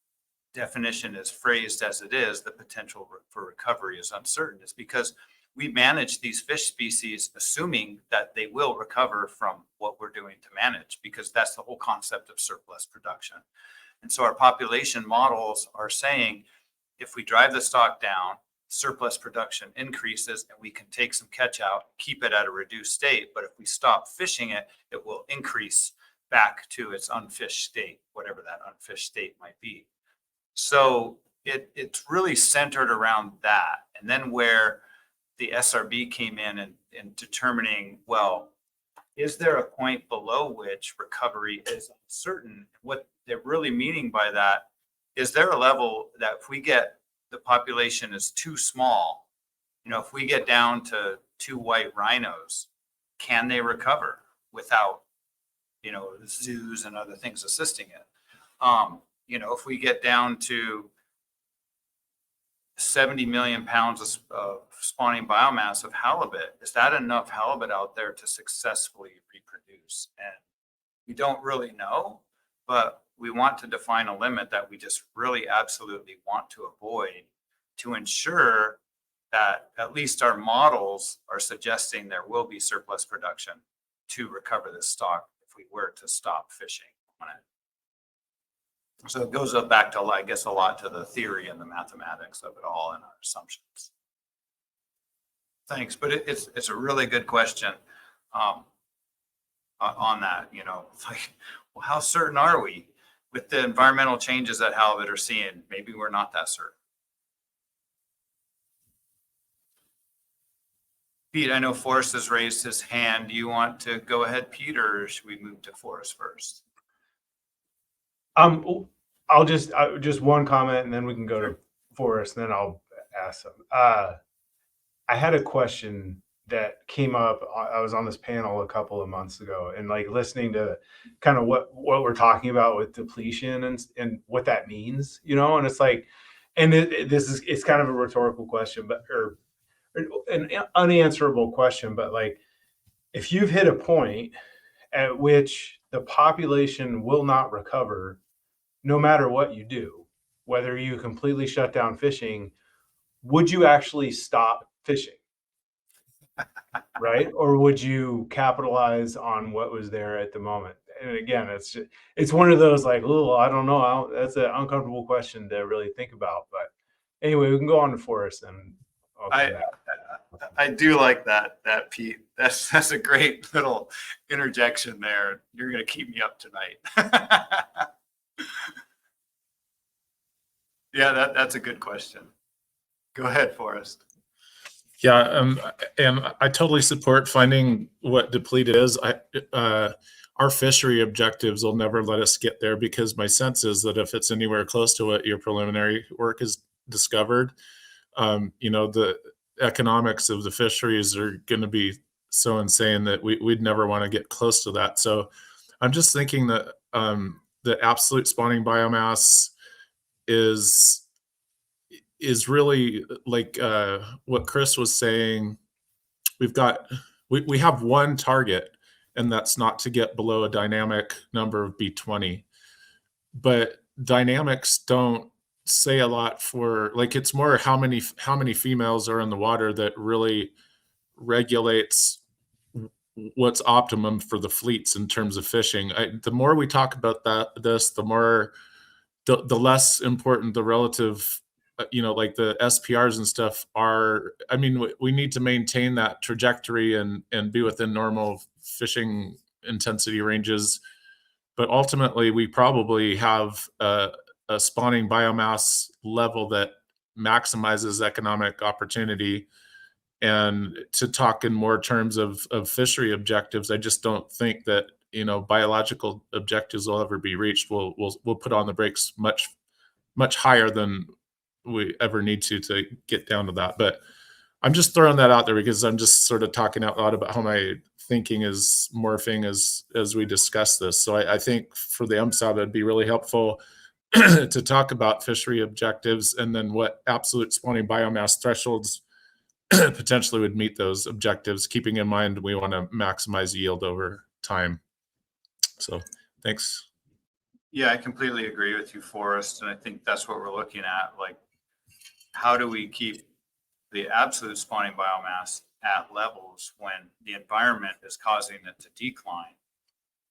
A: definition is phrased as it is, the potential for recovery is uncertain, is because we manage these fish species assuming that they will recover from what we're doing to manage, because that's the whole concept of surplus production. And so our population models are saying, if we drive the stock down, surplus production increases and we can take some catch out, keep it at a reduced state. But if we stop fishing it, it will increase back to its unfished state, whatever that unfished state might be. So it's really centered around that. And then where the SRB came in and determining, well, is there a point below which recovery is uncertain? What they're really meaning by that is there a level that if we get the population is too small, if we get down to 2 white rhinos, can they recover without, zoos and other things assisting it? If we get down to 70 million pounds of spawning biomass of halibut, is that enough halibut out there to successfully reproduce? And we don't really know, but we want to define a limit that we just really absolutely want to avoid to ensure that at least our models are suggesting there will be surplus production to recover this stock if we were to stop fishing on it. So it goes up back to, I guess, a lot to the theory and the mathematics of it all and our assumptions. Thanks, but it's a really good question on that. It's like, well, how certain are we with the environmental changes that halibut are seeing? Maybe we're not that certain. Pete, I know Forrest has raised his hand. Do you want to go ahead, Pete, or should we move to Forrest first?
B: I'll just one comment, and then we can go to Forrest, and then I'll ask them. I had a question that came up. I was on this panel a couple of months ago, and listening to kind of what we're talking about with depletion and what that means, and it's like, and it's kind of a rhetorical question, or an unanswerable question, but if you've hit a point at which the population will not recover, no matter what you do, whether you completely shut down fishing, would you actually stop fishing? Right? Or would you capitalize on what was there at the moment? And again, it's one of those I don't know. That's an uncomfortable question to really think about. But anyway, we can go on to Forrest and I'll come back.
A: I do like that, Pete. That's a great little interjection there. You're going to keep me up tonight. Yeah, that's a good question. Go ahead, Forrest.
E: Yeah, and I totally support finding what depleted is. Our fishery objectives will never let us get there, because my sense is that if it's anywhere close to what your preliminary work has discovered, the economics of the fisheries are going to be so insane that we'd never want to get close to that. So I'm just thinking that the absolute spawning biomass is really like what Chris was saying. We have one target, and that's not to get below a dynamic number of B20. But dynamics don't say a lot for, like, it's more how many females are in the water that really regulates what's optimum for the fleets in terms of fishing. The more we talk about the more the less important the relative, like the SPRs and stuff are. I mean, we need to maintain that trajectory and be within normal fishing intensity ranges. But ultimately, we probably have a spawning biomass level that maximizes economic opportunity. And to talk in more terms of fishery objectives, I just don't think that biological objectives will ever be reached. We'll put on the brakes much higher than we ever need to get down to that. But I'm just throwing that out there because I'm just sort of talking out loud about how my thinking is morphing as we discuss this. So I think for the MSAB, it'd be really helpful to talk about fishery objectives and then what absolute spawning biomass thresholds potentially would meet those objectives, keeping in mind we want to maximize yield over time. So thanks.
A: Yeah, I completely agree with you, Forrest. And I think that's what we're looking at. Like, how do we keep the absolute spawning biomass at levels when the environment is causing it to decline?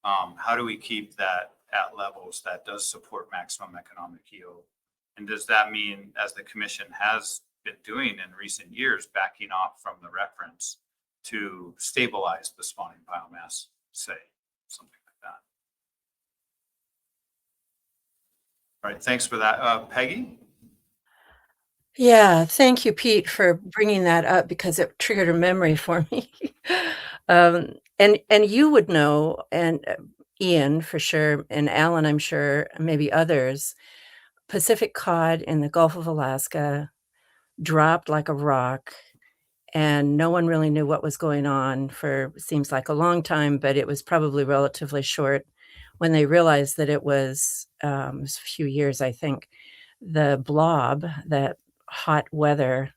A: How do we keep that at levels that does support maximum economic yield? And does that mean, as the commission has been doing in recent years, backing off from the reference to stabilize the spawning biomass, say, something like that? All right, thanks for that. Peggy?
H: Yeah, thank you, Pete, for bringing that up because it triggered a memory for me. And you would know, and Ian for sure, and Alan, I'm sure, maybe others. Pacific cod in the Gulf of Alaska dropped like a rock, and no one really knew what was going on for seems like a long time, but it was probably relatively short when they realized that it was a few years, I think. The blob, that hot weather,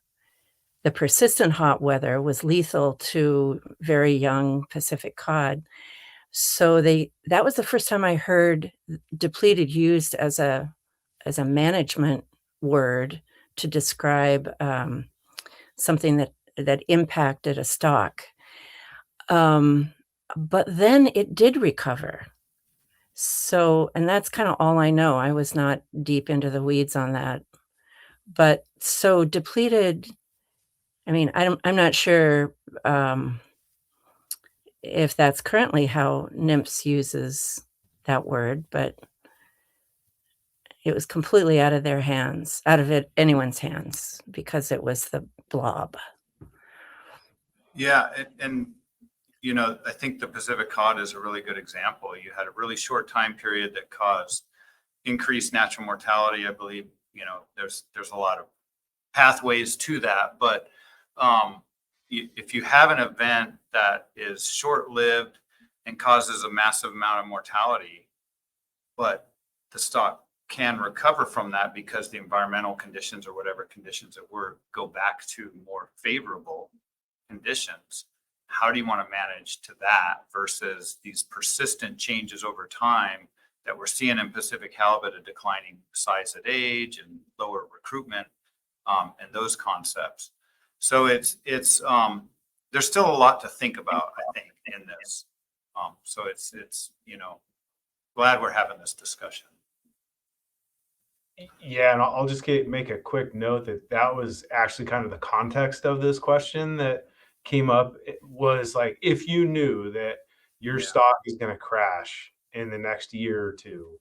H: the persistent hot weather was lethal to very young Pacific cod. So that was the first time I heard depleted used as a management word to describe something that impacted a stock. But then it did recover. So, and that's kind of all I know. I was not deep into the weeds on that. But so depleted, I mean, I'm not sure if that's currently how NIMS uses that word, but it was completely out of their hands, anyone's hands, because it was the blob.
A: Yeah, and I think the Pacific cod is a really good example. You had a really short time period that caused increased natural mortality. I believe, there's a lot of pathways to that, but if you have an event that is short-lived and causes a massive amount of mortality, but the stock can recover from that because the environmental conditions or whatever conditions it were go back to more favorable conditions, how do you want to manage to that versus these persistent changes over time that we're seeing in Pacific halibut, a declining size at age and lower recruitment, and those concepts. So it's there's still a lot to think about, I think, in this. So it's glad we're having this discussion.
B: Yeah, and I'll just make a quick note that that was actually kind of the context of this question that came up. It was like, if you knew that your
A: Yeah.
B: stock is going to crash in the next year or two,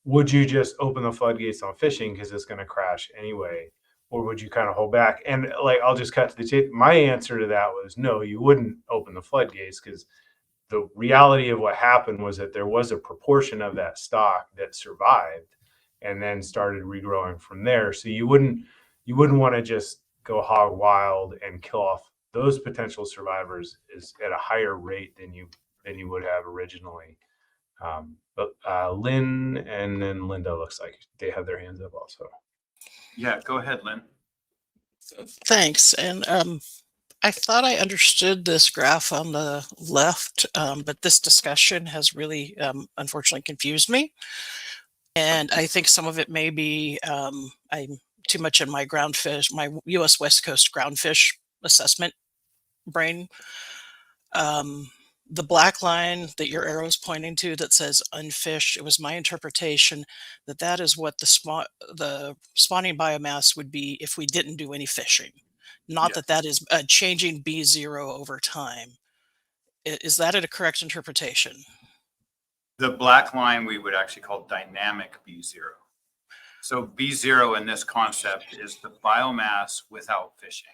B: would you just open the floodgates on fishing because it's going to crash anyway? Or would you kind of hold back? And like, I'll just cut to the chase. My answer to that was no, you wouldn't open the floodgates, because the reality of what happened was that there was a proportion of that stock that survived and then started regrowing from there. So you wouldn't want to just go hog wild and kill off those potential survivors is at a higher rate than you would have originally. But Lynn and then Linda looks like they have their hands up also.
A: Yeah, go ahead, Lynn.
J: Thanks. And I thought I understood this graph on the left, but this discussion has really, unfortunately, confused me. And I think some of it may be I'm too much in my my U.S. West Coast groundfish assessment brain. The black line that your arrow is pointing to that says unfished, it was my interpretation that that is what the spawning biomass would be if we didn't do any fishing. Not
A: Yes.
J: that that is changing B0 over time. Is that a correct interpretation?
A: The black line we would actually call dynamic B0. So B0 in this concept is the biomass without fishing.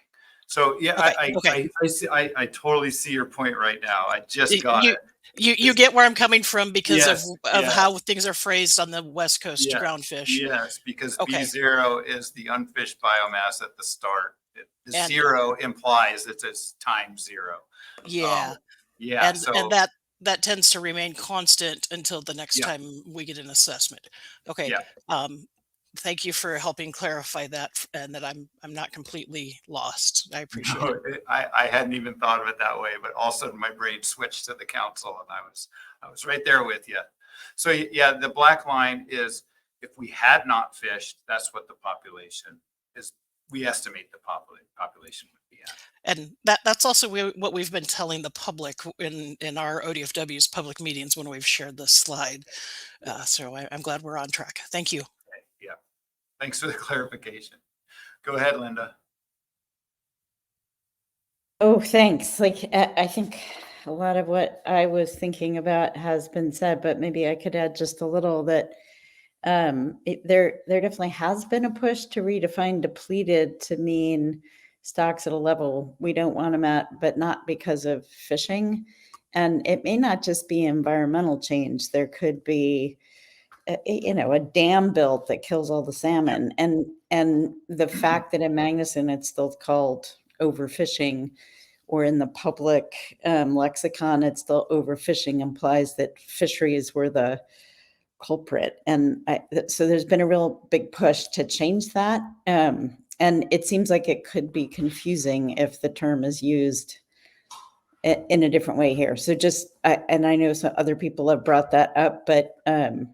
A: So yeah,
J: Okay.
A: I totally see your point right now. I just got
J: you,
A: it.
J: You get where I'm coming from because
A: Yes,
J: of
A: yeah.
J: how things are phrased on the West Coast
A: Yeah,
J: groundfish.
A: Yes, because
J: Okay.
A: B0 is the unfished biomass at the start. The
J: And-
A: zero implies that it's times zero.
J: Yeah.
A: Yeah.
J: And,
A: So
J: and that tends to remain constant until the next
A: Yeah.
J: time we get an assessment. Okay.
A: Yeah.
J: Thank you for helping clarify that, and that I'm not completely lost. I appreciate it.
A: I hadn't even thought of it that way, but all of a sudden my brain switched to the council, and I was right there with you. So yeah, the black line is if we had not fished, that's what the population is. We estimate the population would be at.
J: And that's also what we've been telling the public in our ODFW's public meetings when we've shared this slide. So I'm glad we're on track. Thank you.
A: Okay, yeah. Thanks for the clarification. Go ahead, Linda.
F: Oh, thanks. Like, I think a lot of what I was thinking about has been said, but maybe I could add just a little that there definitely has been a push to redefine depleted to mean stocks at a level we don't want them at, but not because of fishing. And it may not just be environmental change. There could be a dam built that kills all the salmon, and the fact that in Magnuson it's still called overfishing, or in the public lexicon it's still overfishing, implies that fisheries were the culprit. And so there's been a real big push to change that, and it seems like it could be confusing if the term is used in a different way here. So and I know some other people have brought that up, but I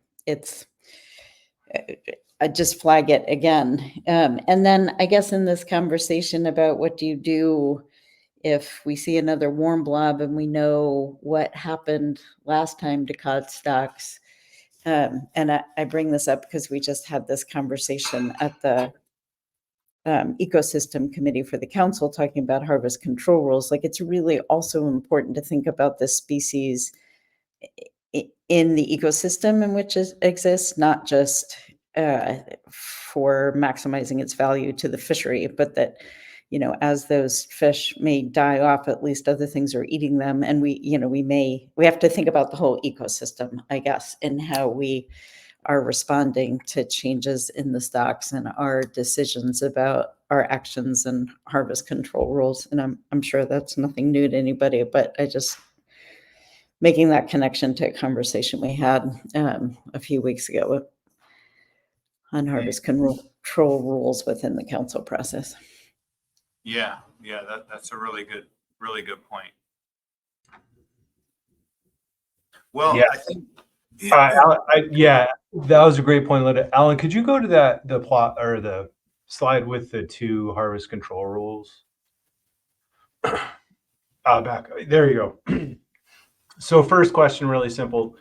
F: just flag it again. And then I guess in this conversation about what do you do if we see another warm blob and we know what happened last time to cod stocks. And I bring this up because we just had this conversation at the ecosystem committee for the council talking about harvest control rules. Like, it's really also important to think about this species in the ecosystem in which it exists, not just for maximizing its value to the fishery, but that, as those fish may die off, at least other things are eating them. And we have to think about the whole ecosystem, I guess, and how we are responding to changes in the stocks and our decisions about our actions and harvest control rules. And I'm sure that's nothing new to anybody, but I just making that connection to a conversation we had a few weeks ago on harvest control rules within the council process.
A: Yeah, that's a really good point. Well,
B: Yeah.
A: I think.
B: Yeah, that was a great point, Linda. Alan, could you go to the plot or the slide with the two harvest control rules? Back there you go. So first question, really simple.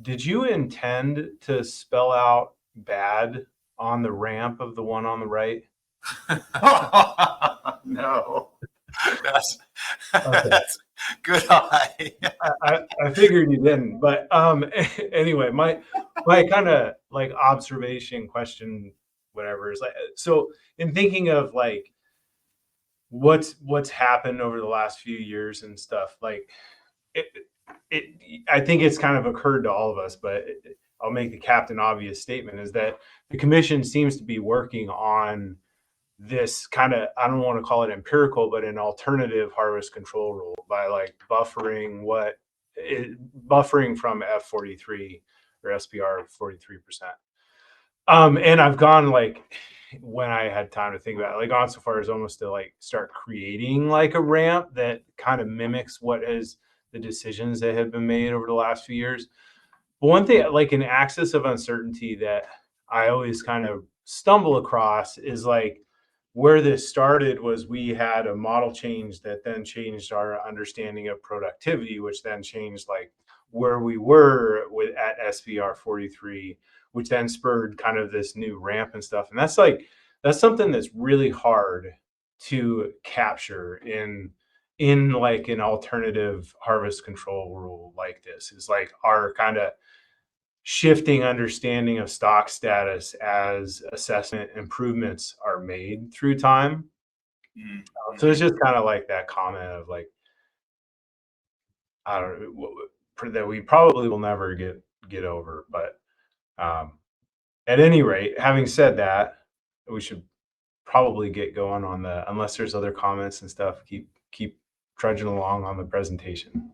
B: Did you intend to spell out bad on the ramp of the one on the right?
A: No, that's,
B: Okay.
A: that's good eye.
B: I figured you didn't, but anyway, my kind of like observation question, whatever, is like, so in thinking of like what's happened over the last few years and stuff, like it, I think it's kind of occurred to all of us, but I'll make the captain obvious statement is that the commission seems to be working on this kind of, I don't want to call it empirical, but an alternative harvest control rule by like buffering buffering from F43 or SPR 43%. And I've gone like, when I had time to think about it, like gone so far as almost to like start creating like a ramp that kind of mimics what is the decisions that have been made over the last few years. But one thing, like an axis of uncertainty that I always kind of stumble across is like, where this started was we had a model change that then changed our understanding of productivity, which then changed like where we were with at SPR 43, which then spurred kind of this new ramp and stuff. And that's something that's really hard to capture in like an alternative harvest control rule like this. Is like our kind of shifting understanding of stock status as assessment improvements are made through time. So it's just kind of like that comment of like, I don't know, that we probably will never get over. But at any rate, having said that, we should probably get going on unless there's other comments and stuff, keep trudging along on the presentation.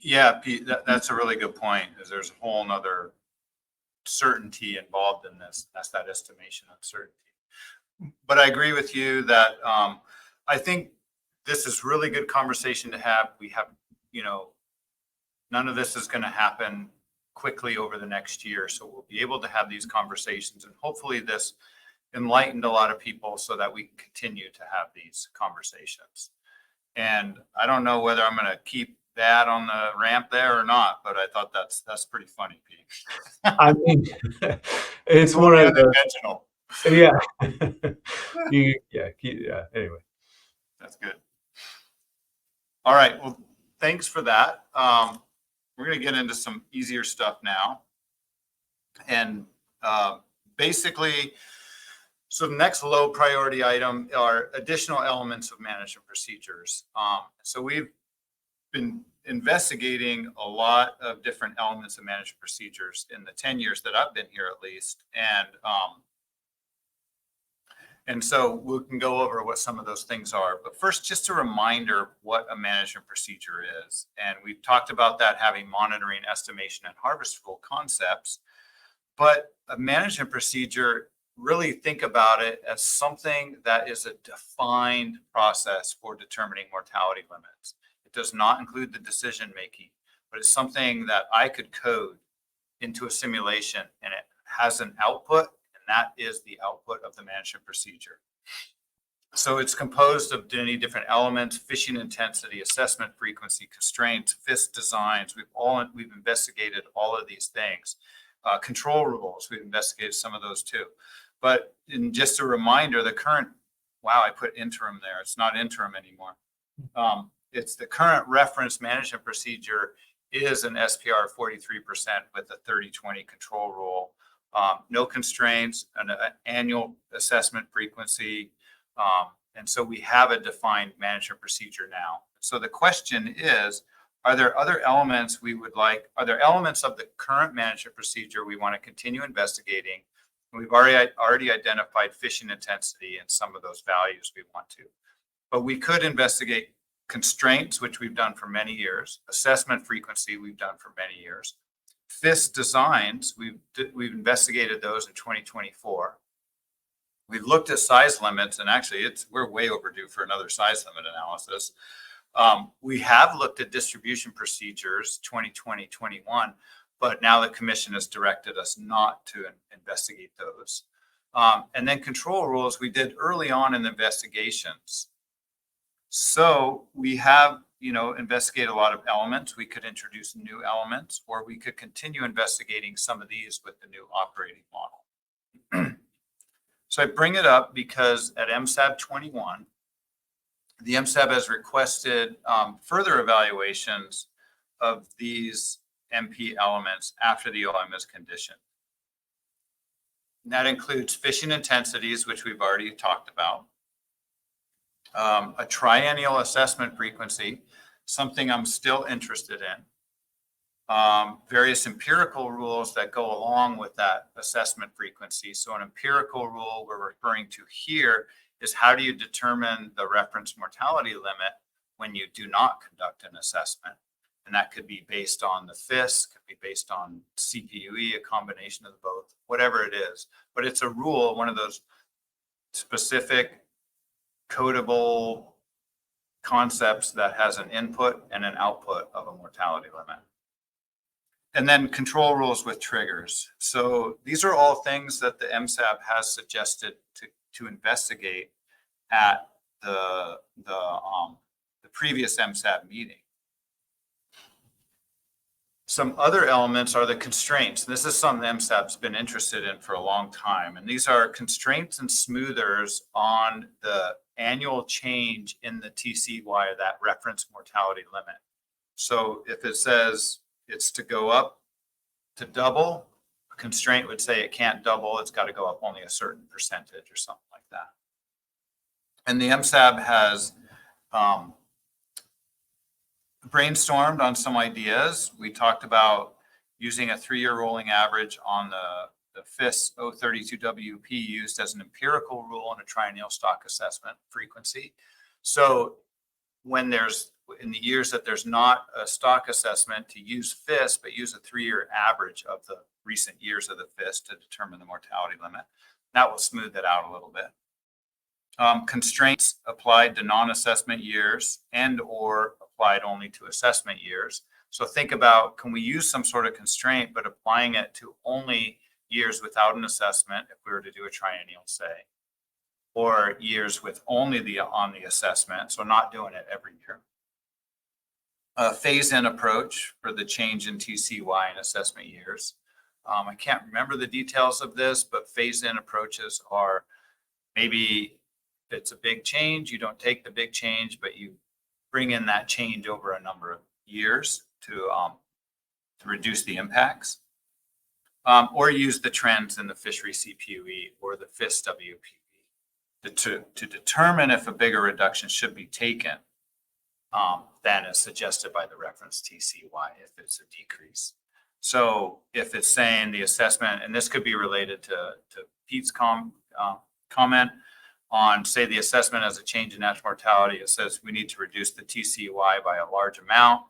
A: Yeah, Pete, that's a really good point, is there's a whole nother certainty involved in this. That's that estimation uncertainty. But I agree with you that I think this is really good conversation to have. We have, none of this is going to happen quickly over the next year. So we'll be able to have these conversations, and hopefully this enlightened a lot of people so that we can continue to have these conversations. And I don't know whether I'm going to keep that on the ramp there or not, but I thought that's pretty funny, Pete.
B: I mean, it's one of the
A: unconventional.
B: Yeah. Anyway,
A: that's good. All right. Well, thanks for that. We're going to get into some easier stuff now. And basically, so the next low priority item are additional elements of management procedures. So we've been investigating a lot of different elements of management procedures in the 10 years that I've been here, at least. And so we can go over what some of those things are. But first, just a reminder what a management procedure is. And we've talked about that having monitoring, estimation, and harvestable concepts. But a management procedure, really think about it as something that is a defined process for determining mortality limits. It does not include the decision making, but it's something that I could code into a simulation, and it has an output, and that is the output of the management procedure. So it's composed of many different elements: fishing intensity, assessment frequency, constraints, FIS designs. We've investigated all of these things. Control rules, we've investigated some of those too. But in just a reminder, the current, I put interim there. It's not interim anymore. It's the current reference management procedure is an SPR 43% with a 30-20 control rule. No constraints, an annual assessment frequency. And so we have a defined management procedure now. So the question is, are there other elements are there elements of the current management procedure we want to continue investigating? We've already identified fishing intensity and some of those values we want to. But we could investigate constraints, which we've done for many years. Assessment frequency, we've done for many years. FIS designs, we've investigated those in 2024. We've looked at size limits, and actually we're way overdue for another size limit analysis. We have looked at distribution procedures 2020-21, but now the commission has directed us not to investigate those. And then control rules we did early on in the investigations. So we have, investigated a lot of elements. We could introduce new elements, or we could continue investigating some of these with the new operating model. So I bring it up because at MSAB 21, the MSAB has requested further evaluations of these MP elements after the OM is conditioned. And that includes fishing intensities, which we've already talked about, a triennial assessment frequency, something I'm still interested in, various empirical rules that go along with that assessment frequency. So an empirical rule we're referring to here is how do you determine the reference mortality limit when you do not conduct an assessment? And that could be based on the FIS, could be based on CPUE, a combination of both, whatever it is. But it's a rule, one of those specific codable concepts that has an input and an output of a mortality limit. And then control rules with triggers. So these are all things that the MSAB has suggested to investigate at the previous MSAB meeting. Some other elements are the constraints. This is something MSAB's been interested in for a long time. And these are constraints and smoothers on the annual change in the TCY, or that reference mortality limit. So if it says it's to go up to double, a constraint would say it can't double, it's got to go up only a certain percentage or something like that. And the MSAB has brainstormed on some ideas. We talked about using a 3-year rolling average on the FIS 032WP used as an empirical rule in a triennial stock assessment frequency. So when there's, in the years that there's not a stock assessment, to use FIS, but use a 3-year average of the recent years of the FIS to determine the mortality limit. That will smooth it out a little bit. Constraints applied to non-assessment years and or applied only to assessment years. So think about, can we use some sort of constraint, but applying it to only years without an assessment if we were to do a triennial, say, or years with only on the assessment, so not doing it every year. A phase-in approach for the change in TCY in assessment years. I can't remember the details of this, but phase-in approaches are maybe if it's a big change, you don't take the big change, but you bring in that change over a number of years to reduce the impacts. Or use the trends in the fishery CPUE or the FIS WPE to determine if a bigger reduction should be taken than is suggested by the reference TCY if it's a decrease. So if it's saying the assessment, and this could be related to Pete's comment on, say, the assessment as a change in natural mortality, it says we need to reduce the TCY by a large amount.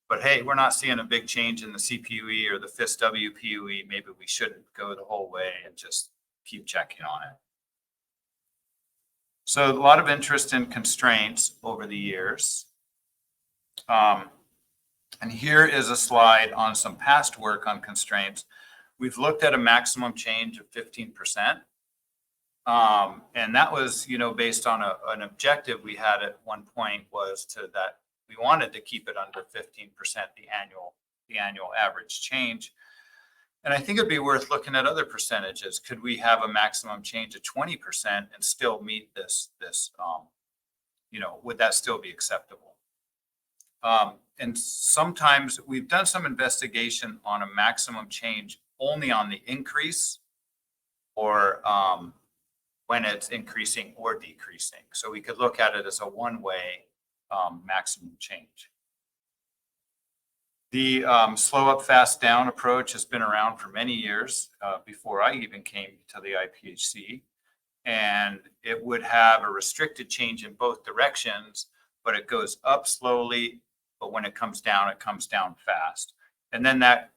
A: But hey, we're not seeing a big change in the CPUE or the FIS WPUE. Maybe we shouldn't go the whole way and just keep checking on it. So a lot of interest in constraints over the years. And here is a slide on some past work on constraints. We've looked at a maximum change of 15%. And that was, based on an objective we had at one point, was to that we wanted to keep it under 15%, the annual average change. And I think it'd be worth looking at other percentages. Could we have a maximum change of 20% and still meet this, would that still be acceptable? And sometimes we've done some investigation on a maximum change only on the increase or when it's increasing or decreasing. So we could look at it as a one-way maximum change. The slow up, fast down approach has been around for many years before I even came to the IPHC. And it would have a restricted change in both directions, but it goes up slowly. But when it comes down fast. And then that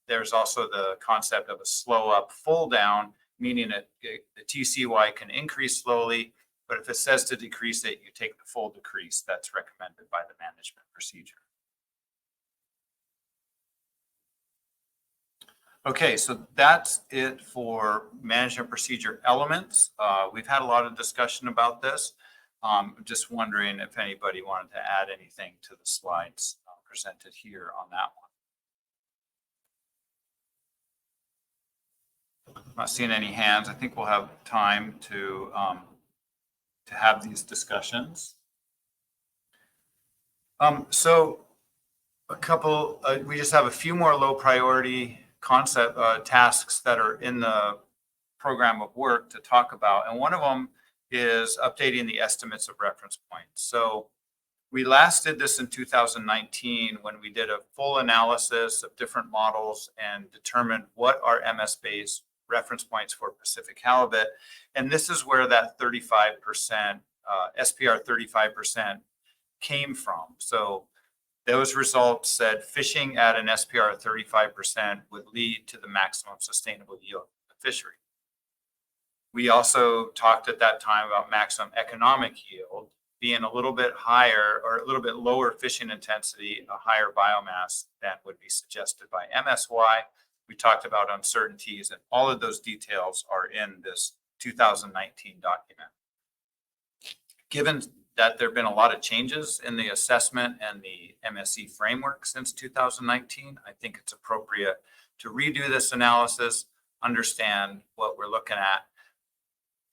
A: there's also the concept of a slow up, full down, meaning that the TCY can increase slowly, but if it says to decrease it, you take the full decrease. That's recommended by the management procedure. Okay, so that's it for management procedure elements. We've had a lot of discussion about this. Just wondering if anybody wanted to add anything to the slides presented here on that one. not seeing any hands. I think we'll have time to have these discussions. So a couple, we just have a few more low priority concept tasks that are in the program of work to talk about. And one of them is updating the estimates of reference points. So we last did this in 2019 when we did a full analysis of different models and determined what are MS-based reference points for Pacific halibut. And this is where that 35%, SPR 35% came from. So those results said fishing at an SPR of 35% would lead to the maximum sustainable yield of the fishery. We also talked at that time about maximum economic yield being a little bit higher or a little bit lower fishing intensity, a higher biomass than would be suggested by MSY. We talked about uncertainties, and all of those details are in this 2019 document. Given that there have been a lot of changes in the assessment and the MSE framework since 2019, I think it's appropriate to redo this analysis, understand what we're looking at,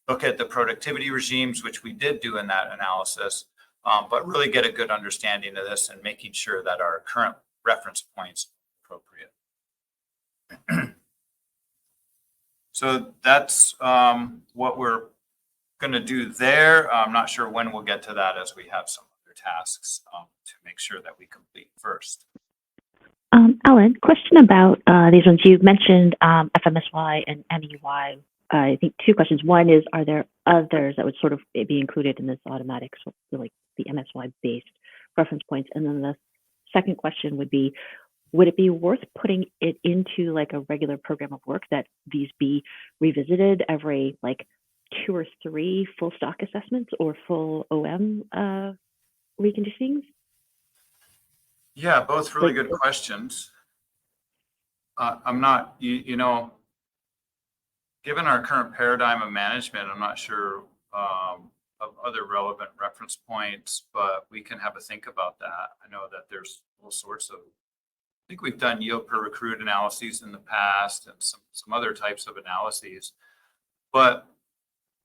A: look at the productivity regimes, which we did do in that analysis, but really get a good understanding of this and making sure that our current reference points are appropriate. So that's what we're going to do there. I'm not sure when we'll get to that, as we have some other tasks to make sure that we complete first.
K: Ellen, question about these ones. You mentioned FMSY and MEY. I think two questions. One is, are there others that would sort of be included in this automatic, like the MSY based reference points? And then the second question would be, would it be worth putting it into like a regular program of work that these be revisited every like 2 or 3 full stock assessments or full OM reconditionings?
A: Yeah, both really good questions. I'm not, you know, given our current paradigm of management, I'm not sure of other relevant reference points, but we can have a think about that. I know that there's all sorts of, I think we've done yield per recruit analyses in the past and some other types of analyses. But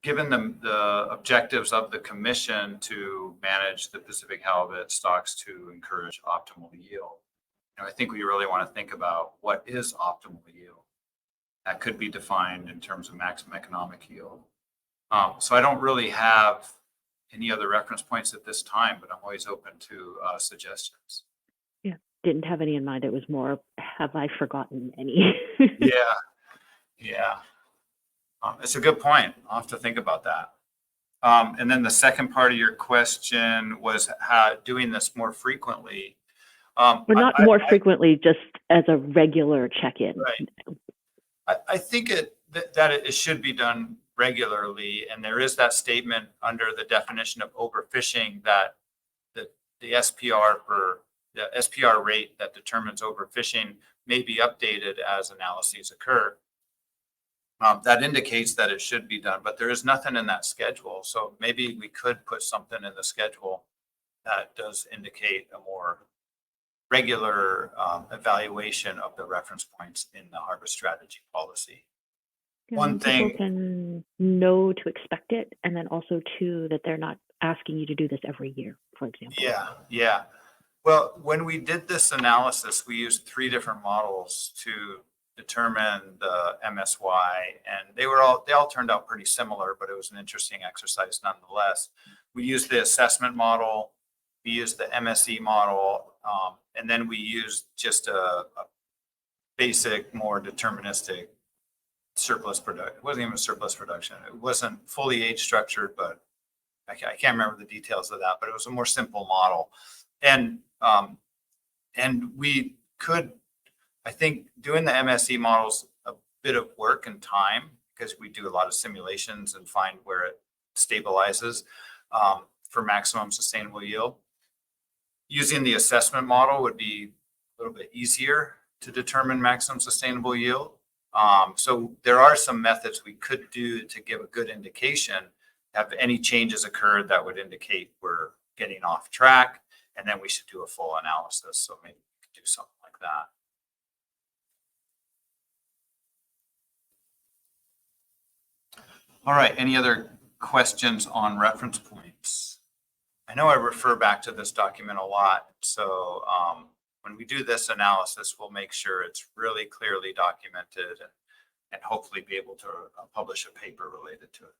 A: given the objectives of the commission to manage the Pacific halibut stocks to encourage optimal yield, you know, I think we really want to think about what is optimal yield. That could be defined in terms of maximum economic yield. So I don't really have any other reference points at this time, but I'm always open to suggestions.
K: Yeah, didn't have any in mind. It was more, have I forgotten any?
A: Yeah. It's a good point. I'll have to think about that. And then the second part of your question was how doing this more frequently.
K: Or not more frequently, just as a regular check-in.
A: Right. I think that it should be done regularly, and there is that statement under the definition of overfishing that the SPR rate that determines overfishing may be updated as analyses occur. That indicates that it should be done, but there is nothing in that schedule. So maybe we could put something in the schedule that does indicate a more regular evaluation of the reference points in the harvest strategy policy.
K: Yeah,
A: One thing
K: can know to expect it, and then also too that they're not asking you to do this every year, for example.
A: Yeah. Well, when we did this analysis, we used 3 different models to determine the MSY, and they all turned out pretty similar, but it was an interesting exercise nonetheless. We used the assessment model, we used the MSE model, and then we used just a basic, more deterministic surplus production. It wasn't even surplus production. It wasn't fully age structured, but I can't remember the details of that, but it was a more simple model. And we could, I think, doing the MSE models a bit of work and time, because we do a lot of simulations and find where it stabilizes for maximum sustainable yield. Using the assessment model would be a little bit easier to determine maximum sustainable yield. So there are some methods we could do to give a good indication. Have any changes occurred that would indicate we're getting off track, and then we should do a full analysis. So maybe we could do something like that. All right, any other questions on reference points? I know I refer back to this document a lot, so when we do this analysis, we'll make sure it's really clearly documented and hopefully be able to publish a paper related to it.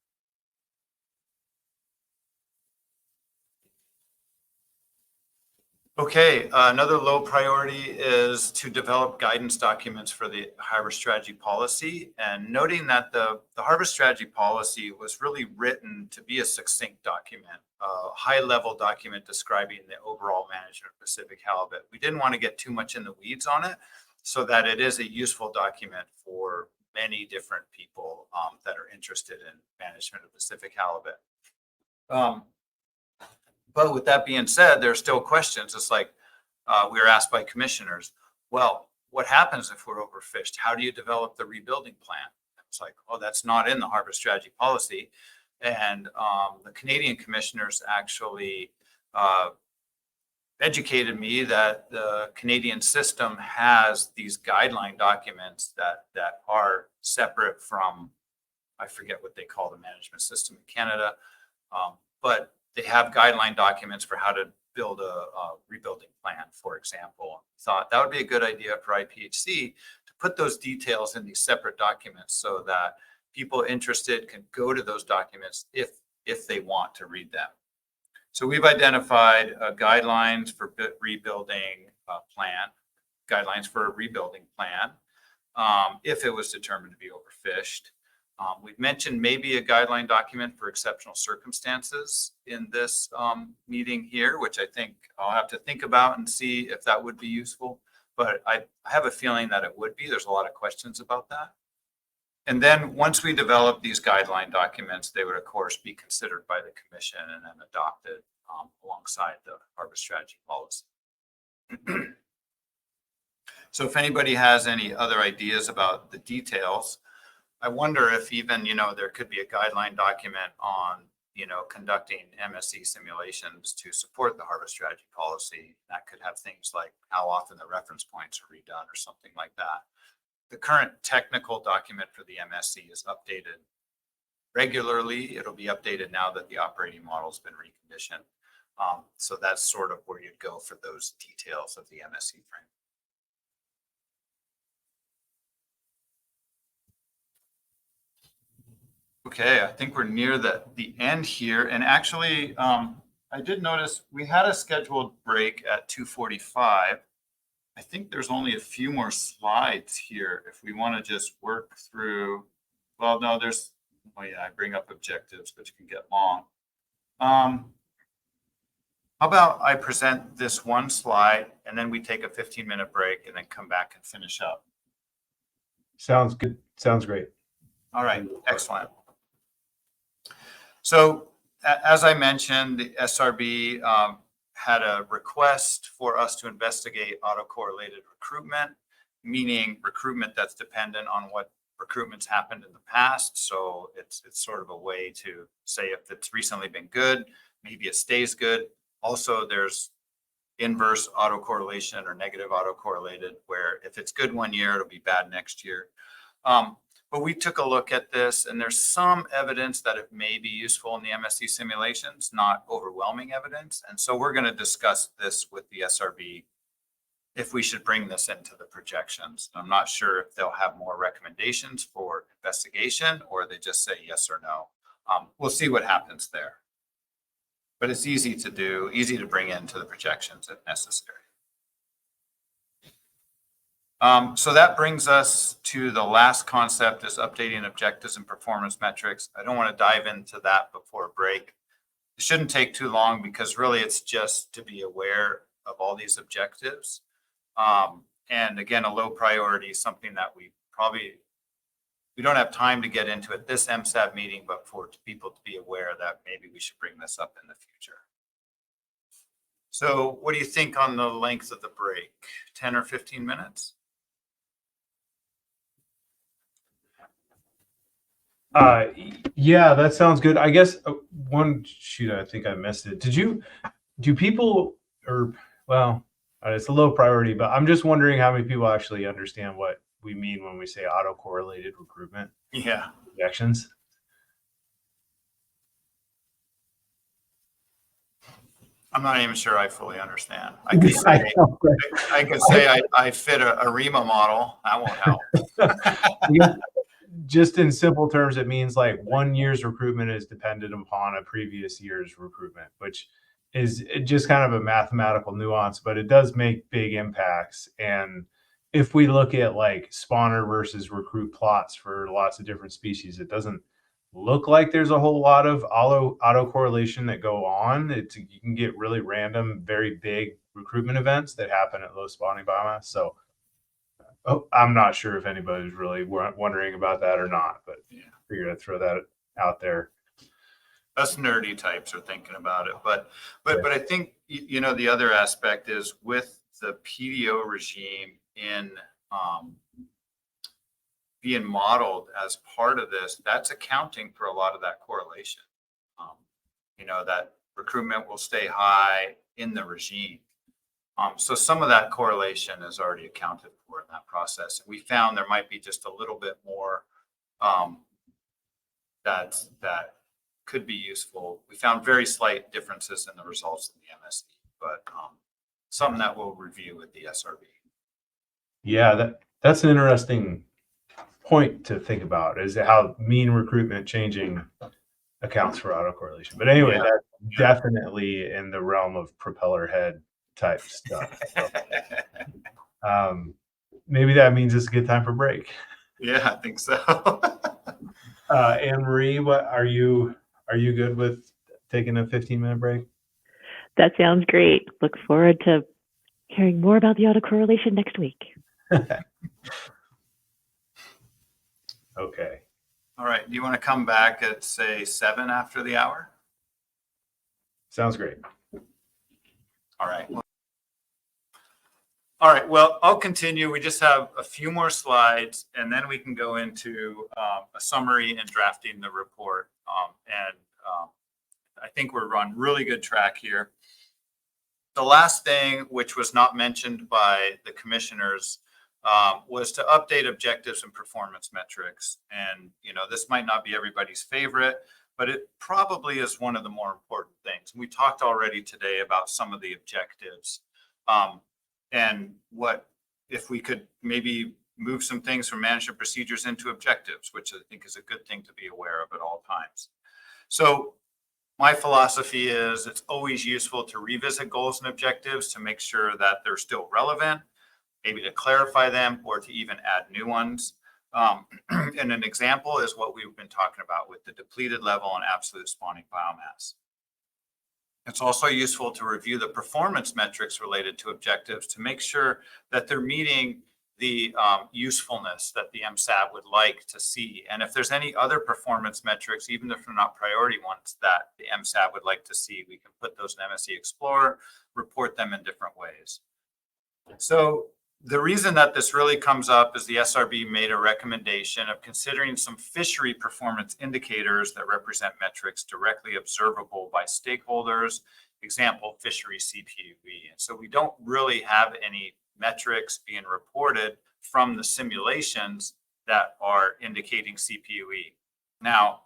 A: Okay, another low priority is to develop guidance documents for the harbor strategy policy, and noting that the harbor strategy policy was really written to be a succinct document, a high-level document describing the overall management of Pacific halibut. We didn't want to get too much in the weeds on it, so that it is a useful document for many different people that are interested in management of Pacific halibut. But with that being said, there are still questions. It's like we were asked by commissioners, well, what happens if we're overfished? How do you develop the rebuilding plan? It's like, oh, that's not in the harbor strategy policy. And the Canadian commissioners actually educated me that the Canadian system has these guideline documents that are separate from, I forget what they call the management system in Canada, but they have guideline documents for how to build a rebuilding plan, for example. Thought that would be a good idea for IPHC to put those details in these separate documents so that people interested can go to those documents if they want to read them. So we've identified guidelines for rebuilding plan, guidelines for a rebuilding plan if it was determined to be overfished. We've mentioned maybe a guideline document for exceptional circumstances in this meeting here, which I think I'll have to think about and see if that would be useful. But I have a feeling that it would be. There's a lot of questions about that. And then once we develop these guideline documents, they would, of course, be considered by the commission and then adopted alongside the harbor strategy policy. So if anybody has any other ideas about the details, I wonder if even, there could be a guideline document on, conducting MSE simulations to support the harbor strategy policy. That could have things like how often the reference points are redone or something like that. The current technical document for the MSE is updated regularly. It'll be updated now that the operating model has been reconditioned. So that's sort of where you'd go for those details of the MSE frame. Okay, I think we're near the end here. And actually, I did notice we had a scheduled break at 2:45. I think there's only a few more slides here if we want to just work through. Well, no, I bring up objectives, which can get long. How about I present this one slide and then we take a 15-minute break and then come back and finish up?
B: Sounds good. Sounds great.
A: All right, excellent. So as I mentioned, the SRB had a request for us to investigate autocorrelated recruitment, meaning recruitment that's dependent on what recruitments happened in the past. So it's sort of a way to say if it's recently been good, maybe it stays good. Also, there's inverse autocorrelation or negative autocorrelated, where if it's good one year, it'll be bad next year. But we took a look at this, and there's some evidence that it may be useful in the MSE simulations, not overwhelming evidence. And so we're going to discuss this with the SRB if we should bring this into the projections. I'm not sure if they'll have more recommendations for investigation or they just say yes or no. We'll see what happens there. But it's easy to do, easy to bring into the projections if necessary. So that brings us to the last concept, is updating objectives and performance metrics. I don't want to dive into that before break. It shouldn't take too long because really it's just to be aware of all these objectives. And again, a low priority, something that we don't have time to get into at this MSAB meeting, but for people to be aware that maybe we should bring this up in the future. So what do you think on the length of the break? 10 or 15 minutes?
B: Yeah, that sounds good. I guess I think I missed it. Do people, it's a low priority, but I'm just wondering how many people actually understand what we mean when we say autocorrelated recruitment.
A: Yeah.
B: Projections.
A: I'm not even sure I fully understand. I could say, I fit a REMA model. That won't help.
B: Just in simple terms, it means like 1 year's recruitment is dependent upon a previous year's recruitment, which is just kind of a mathematical nuance, but it does make big impacts. And if we look at like spawner versus recruit plots for lots of different species, it doesn't look like there's a whole lot of auto correlation that go on. You can get really random, very big recruitment events that happen at low spawning biomass. So I'm not sure if anybody's really wondering about that or not, but yeah, figured I'd throw that out there.
A: Us nerdy types are thinking about it, but I think, you know, the other aspect is with the PDO regime in being modeled as part of this, that's accounting for a lot of that correlation. You know, that recruitment will stay high in the regime. So some of that correlation is already accounted for in that process. We found there might be just a little bit more that could be useful. We found very slight differences in the results in the MSE, but something that we'll review with the SRB.
B: Yeah, that's an interesting point to think about, is how mean recruitment changing accounts for autocorrelation. But anyway,
A: Yeah.
B: that's definitely in the realm of propeller head type stuff. So, maybe that means it's a good time for break.
A: Yeah, I think so.
B: Anne Marie, what are you good with taking a 15-minute break?
K: That sounds great. Look forward to hearing more about the autocorrelation next week.
B: Okay.
A: All right. Do you want to come back at, say, 7 after the hour?
B: Sounds great.
A: All right. All right. Well, I'll continue. We just have a few more slides, and then we can go into a summary and drafting the report. I think we're on really good track here. The last thing, which was not mentioned by the commissioners, was to update objectives and performance metrics. And, you know, this might not be everybody's favorite, but it probably is one of the more important things. We talked already today about some of the objectives. And what if we could maybe move some things from management procedures into objectives, which I think is a good thing to be aware of at all times. So my philosophy is it's always useful to revisit goals and objectives to make sure that they're still relevant, maybe to clarify them or to even add new ones. And an example is what we've been talking about with the depleted level and absolute spawning biomass. It's also useful to review the performance metrics related to objectives to make sure that they're meeting the usefulness that the MSAB would like to see. And if there's any other performance metrics, even if they're not priority ones that the MSAB would like to see, we can put those in MSE Explorer, report them in different ways. So the reason that this really comes up is the SRB made a recommendation of considering some fishery performance indicators that represent metrics directly observable by stakeholders, example, fishery CPUE. And so we don't really have any metrics being reported from the simulations that are indicating CPUE. Now,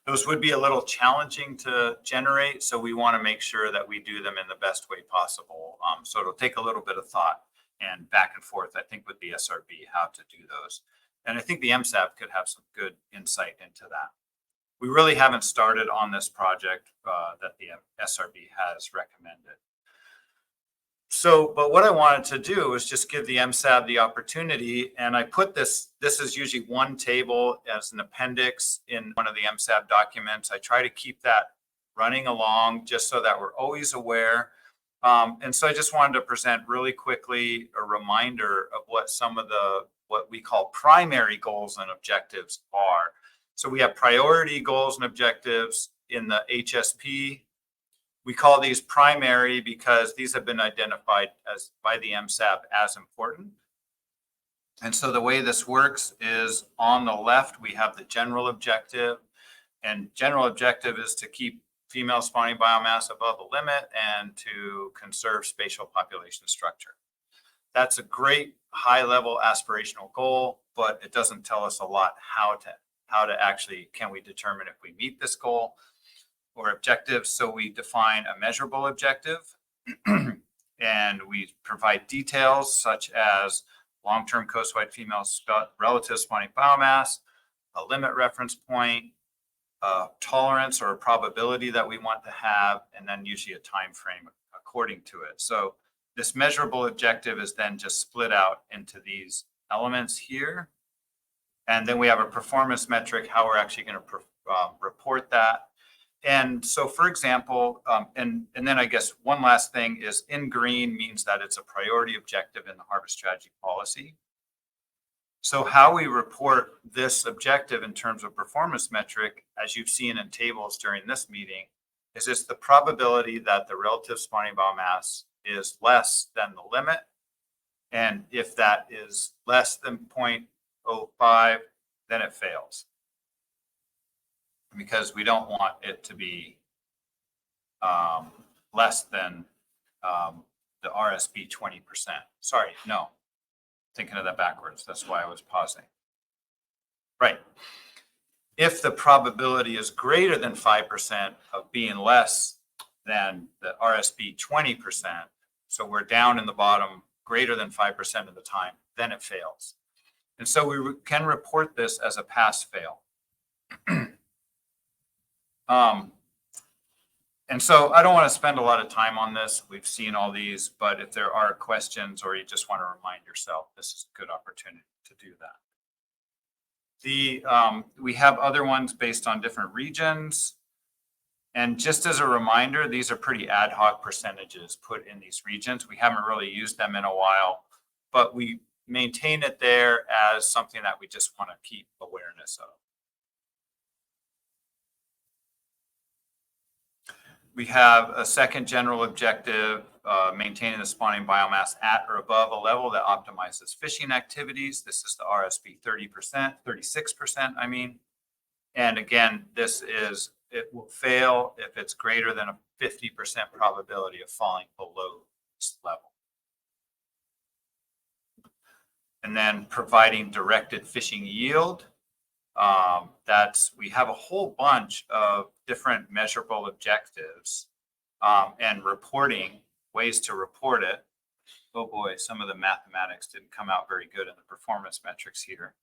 A: those would be a little challenging to generate, so we want to make sure that we do them in the best way possible. So it'll take a little bit of thought and back and forth, I think, with the SRB, how to do those. And I think the MSAB could have some good insight into that. We really haven't started on this project that the SRB has recommended. So, but what I wanted to do is just give the MSAB the opportunity, and I put this is usually one table as an appendix in one of the MSAB documents. I try to keep that running along just so that we're always aware. And so I just wanted to present really quickly a reminder of what some of what we call primary goals and objectives are. So we have priority goals and objectives in the HSP. We call these primary because these have been identified by the MSAB as important. And so the way this works is on the left, we have the general objective, and general objective is to keep female spawning biomass above the limit and to conserve spatial population structure. That's a great high level aspirational goal, but it doesn't tell us a lot how to actually, can we determine if we meet this goal? or objectives. So we define a measurable objective and we provide details such as long-term coastwide female relative spawning biomass, a limit reference point, a tolerance or a probability that we want to have, and then usually a time frame according to it. So this measurable objective is then just split out into these elements here. And then we have a performance metric, how we're actually going to report that. And so, for example, and then I guess one last thing is in green means that it's a priority objective in the harvest strategy policy. So how we report this objective in terms of performance metric, as you've seen in tables during this meeting, is it's the probability that the relative spawning biomass is less than the limit. And if that is less than 0.05, then it fails. Because we don't want it to be less than the RSB 20%. Sorry, no. Thinking of that backwards. That's why I was pausing. Right. If the probability is greater than 5% of being less than the RSB 20%, so we're down in the bottom greater than 5% of the time, then it fails. And so we can report this as a pass-fail. And so I don't want to spend a lot of time on this. We've seen all these, but if there are questions or you just want to remind yourself, this is a good opportunity to do that. We have other ones based on different regions. And just as a reminder, these are pretty ad hoc percentages put in these regions. We haven't really used them in a while, but we maintain it there as something that we just want to keep awareness of. We have a second general objective, maintaining the spawning biomass at or above a level that optimizes fishing activities. This is the RSB 30%, 36%, I mean. And again, it will fail if it's greater than a 50% probability of falling below this level. And then providing directed fishing yield. We have a whole bunch of different measurable objectives and reporting, ways to report it. Oh boy, some of the mathematics didn't come out very good in the performance metrics here.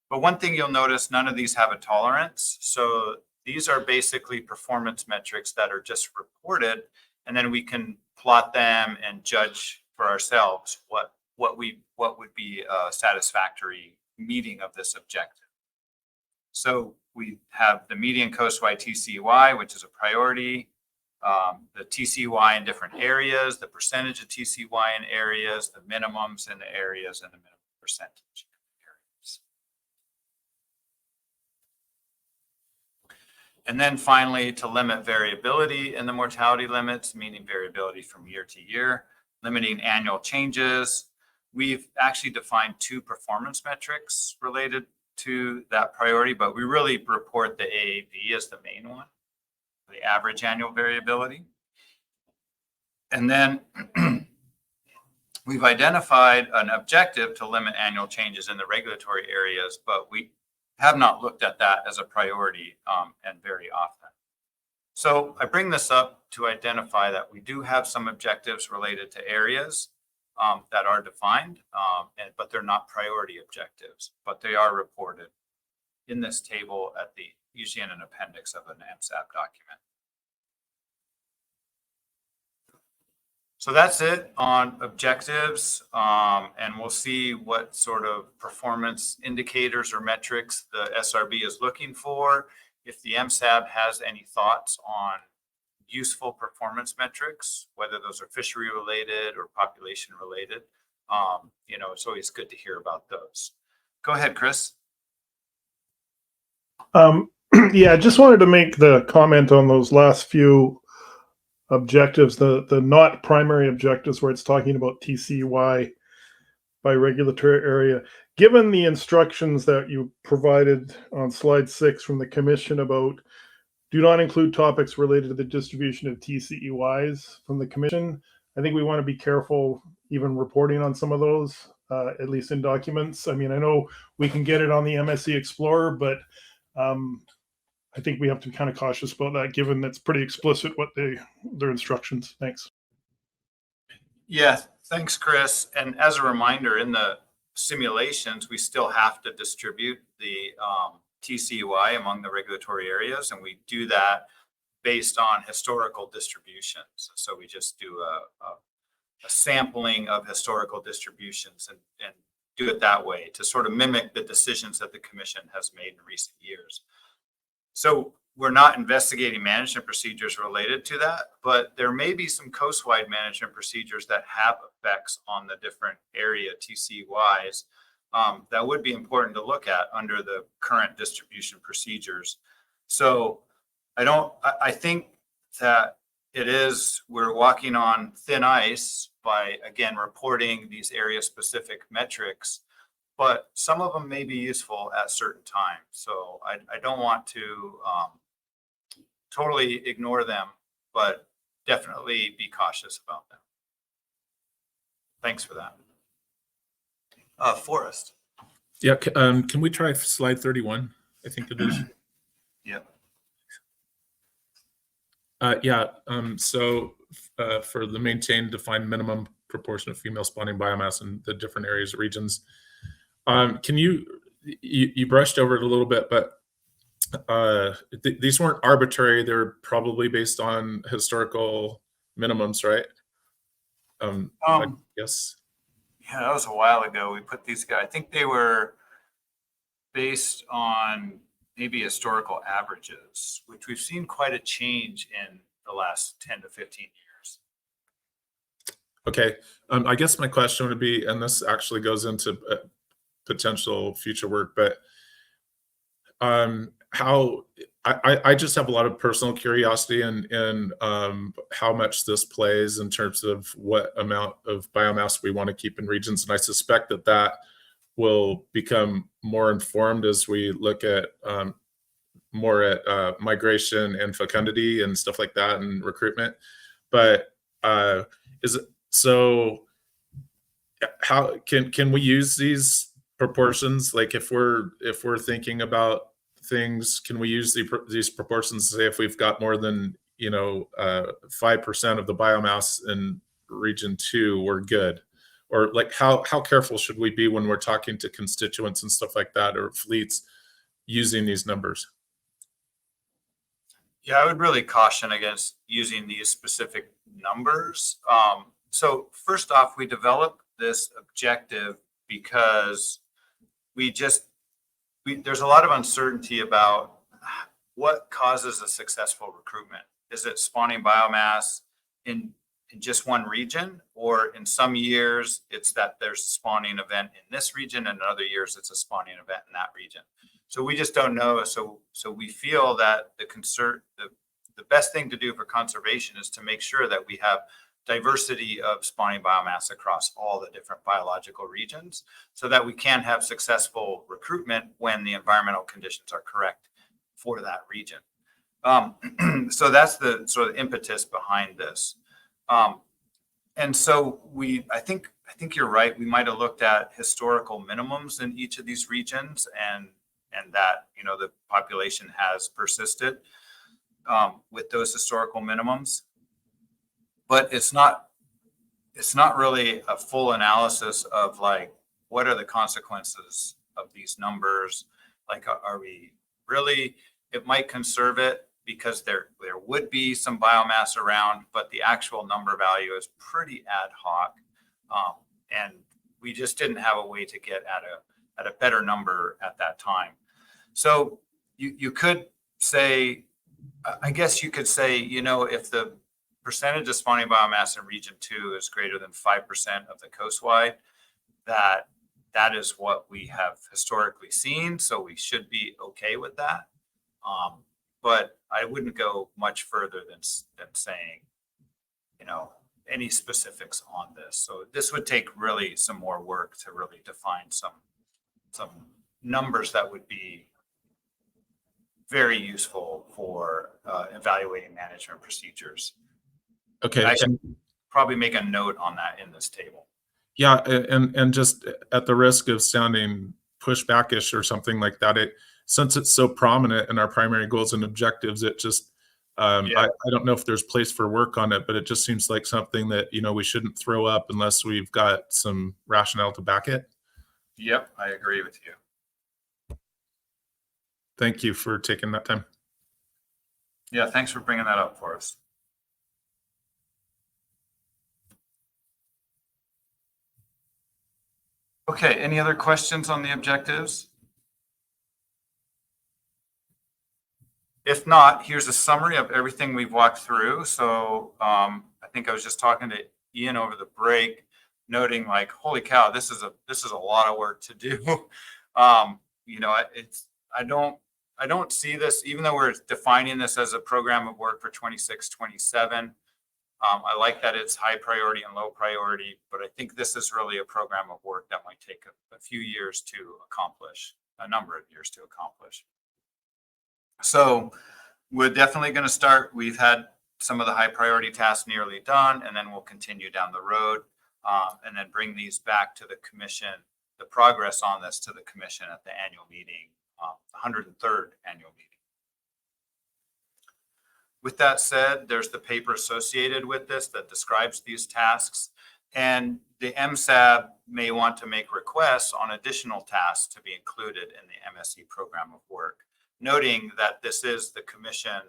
A: But one thing you'll notice, none of these have a tolerance. So these are basically performance metrics that are just reported, and then we can plot them and judge for ourselves what would be a satisfactory meeting of this objective. So we have the median coastwide TCY, which is a priority, the TCY in different areas, the percentage of TCY in areas, the minimums in the areas, and the minimum percentage in areas. And then finally, to limit variability in the mortality limits, meaning variability from year to year, limiting annual changes. We've actually defined 2 performance metrics related to that priority, but we really report the AAV as the main one, the average annual variability. And then we've identified an objective to limit annual changes in the regulatory areas, but we have not looked at that as a priority and very often. So I bring this up to identify that we do have some objectives related to areas that are defined, but they're not priority objectives, but they are reported in this table usually in an appendix of an MSAB document. So that's it on objectives, and we'll see what sort of performance indicators or metrics the SRB is looking for. If the MSAB has any thoughts on useful performance metrics, whether those are fishery related or population related, it's always good to hear about those. Go ahead, Chris.
G: Yeah, I just wanted to make the comment on those last few objectives, the not primary objectives where it's talking about TCY by regulatory area. Given the instructions that you provided on slide 6 from the commission about do not include topics related to the distribution of TCEYs from the commission, I think we want to be careful even reporting on some of those, at least in documents. I mean, I know we can get it on the MSC Explorer, but I I think we have to be kind of cautious about that, given that's pretty explicit what their instructions. Thanks.
A: Yeah, thanks, Chris. And as a reminder, in the simulations, we still have to distribute the TCUI among the regulatory areas, and we do that based on historical distributions. So we just do a sampling of historical distributions and do it that way to sort of mimic the decisions that the commission has made in recent years. So we're not investigating management procedures related to that, but there may be some coast-wide management procedures that have effects on the different area TCUIs that would be important to look at under the current distribution procedures. So I think that we're walking on thin ice by, again, reporting these area-specific metrics, but some of them may be useful at certain times. So I don't want to totally ignore them, but definitely be cautious about them. Thanks for that. Forrest.
E: Yeah, can we try slide 31? I think it is.
A: Yep.
E: For the maintained defined minimum proportion of female spawning biomass in the different areas, regions, can you brushed over it a little bit, but these weren't arbitrary. They're probably based on historical minimums, right? I guess.
A: Yeah, that was a while ago. We put these guys, I think they were based on maybe historical averages, which we've seen quite a change in the last 10 to 15 years.
E: Okay. I guess my question would be, and this actually goes into potential future work, but how I just have a lot of personal curiosity in how much this plays in terms of what amount of biomass we want to keep in regions. And I suspect that will become more informed as we look at more at migration and fecundity and stuff like that and recruitment. But how can we use these proportions? Like if we're thinking about things, can we use these proportions to say if we've got more than 5% of the biomass in region 2, we're good? Or like how careful should we be when we're talking to constituents and stuff like that, or fleets using these numbers?
A: Yeah, I would really caution against using these specific numbers. So first off, we developed this objective because there's a lot of uncertainty about what causes a successful recruitment. Is it spawning biomass in just one region, or in some years it's that there's a spawning event in this region, and in other years it's a spawning event in that region. So we just don't know. So we feel that the best thing to do for conservation is to make sure that we have diversity of spawning biomass across all the different biological regions, so that we can have successful recruitment when the environmental conditions are correct for that region. So that's the sort of impetus behind this. And so I think you're right. We might have looked at historical minimums in each of these regions, and that the population has persisted with those historical minimums. But it's not really a full analysis of like, what are the consequences of these numbers? Like, are we really, it might conserve it because there would be some biomass around, but the actual number value is pretty ad hoc. And we just didn't have a way to get at a better number at that time. So you could say, I guess you could say, if the percentage of spawning biomass in region 2 is greater than 5% of the coastwide, that is what we have historically seen. So we should be okay with that. But I wouldn't go much further than saying, any specifics on this. So this would take really some more work to really define some numbers that would be very useful for evaluating management procedures.
E: Okay.
A: I should probably make a note on that in this table.
E: Yeah, and just at the risk of sounding pushbackish or something like that, since it's so prominent in our primary goals and objectives, it just, I don't know if there's place for work on it, but it just seems like something that, we shouldn't throw up unless we've got some rationale to back it.
A: Yep, I agree with you.
E: Thank you for taking that time.
A: Yeah, thanks for bringing that up for us. Okay, any other questions on the objectives? If not, here's a summary of everything we've walked through. So I think I was just talking to Ian over the break, noting like, holy cow, this is a lot of work to do. I don't see this, even though we're defining this as a program of work for 26, 27. I like that it's high priority and low priority, but I think this is really a program of work that might take a few years to accomplish, a number of years to accomplish. So we're definitely going to start. We've had some of the high priority tasks nearly done, and then we'll continue down the road and then bring these back to the commission, the progress on this to the commission at the annual meeting, 103rd annual meeting. With that said, there's the paper associated with this that describes these tasks, and the MSAB may want to make requests on additional tasks to be included in the MSE program of work, noting that this is the commission,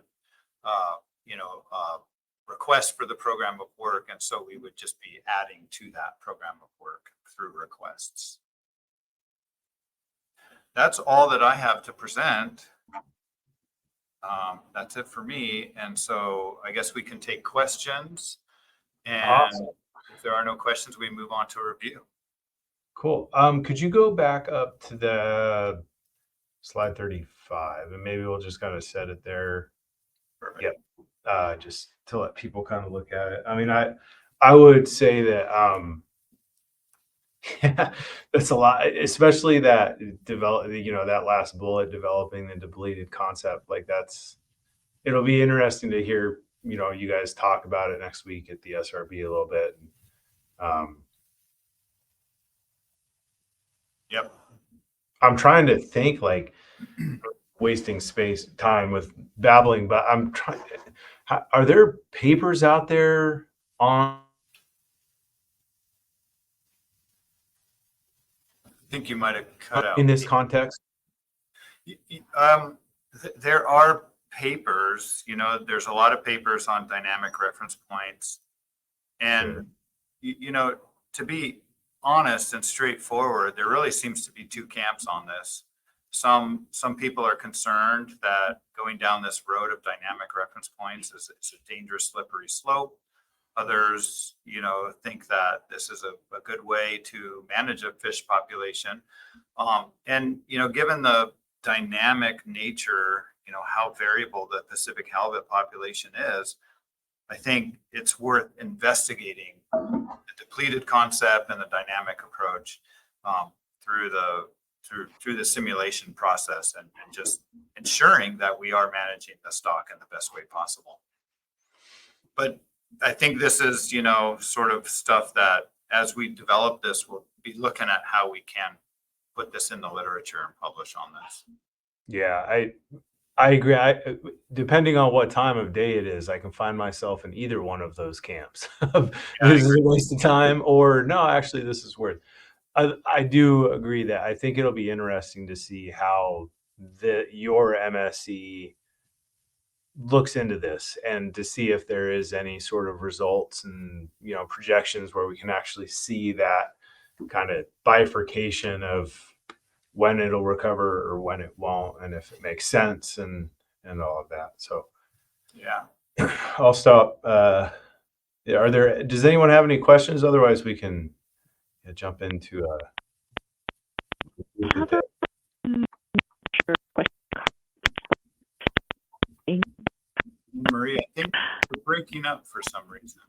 A: request for the program of work, and so we would just be adding to that program of work through requests. That's all that I have to present. That's it for me. And so I guess we can take questions. And
B: Awesome.
A: if there are no questions, we move on to review.
B: Cool. Could you go back up to the slide 35 and maybe we'll just kind of set it there.
A: Perfect.
B: Yep. Just to let people kind of look at it. I mean, I would say that yeah, that's a lot, especially that that last bullet, developing the depleted concept. Like it'll be interesting to hear, you guys talk about it next week at the SRB a little bit.
A: Yep.
B: I'm trying to think, like, wasting time with babbling, but I'm trying. Are there papers out there on?
A: I think you might have cut out
B: in this context.
A: There are papers, there's a lot of papers on dynamic reference points. And,
B: Sure.
A: To be honest and straightforward, there really seems to be two camps on this. Some people are concerned that going down this road of dynamic reference points is a dangerous, slippery slope. Others, think that this is a good way to manage a fish population. And, given the dynamic nature, how variable the Pacific halibut population is, I think it's worth investigating the depleted concept and the dynamic approach through the simulation process and just ensuring that we are managing the stock in the best way possible. But I think this is, sort of stuff that as we develop this, we'll be looking at how we can put this in the literature and publish on this.
B: Yeah, I agree. Depending on what time of day it is, I can find myself in either one of those camps. This is a waste of time, or no, actually, this is worth. I do agree that I think it'll be interesting to see how your MSE looks into this and to see if there is any sort of results and projections where we can actually see that kind of bifurcation of when it'll recover or when it won't, and if it makes sense and all of that. So
A: yeah,
B: I'll stop. Does anyone have any questions? Otherwise we can jump into
A: Maria, I think we're breaking up for some reason.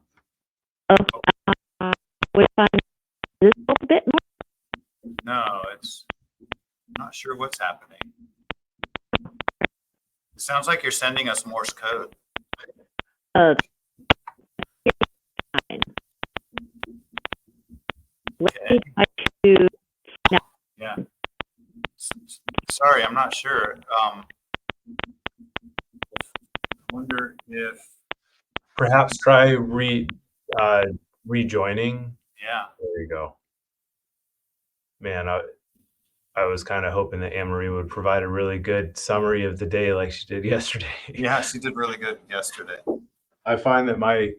K: Which one? This a bit more?
A: No, it's not sure what's happening. It sounds like you're sending us Morse code.
K: Let me try to.
A: Yeah. Sorry, I'm I'm not sure. Wonder if,
B: Perhaps try rejoining.
A: yeah.
B: There you go. Man, I was kind of hoping that Anne-Marie would provide a really good summary of the day like she did yesterday.
A: Yeah, she did really good yesterday.
B: I find that my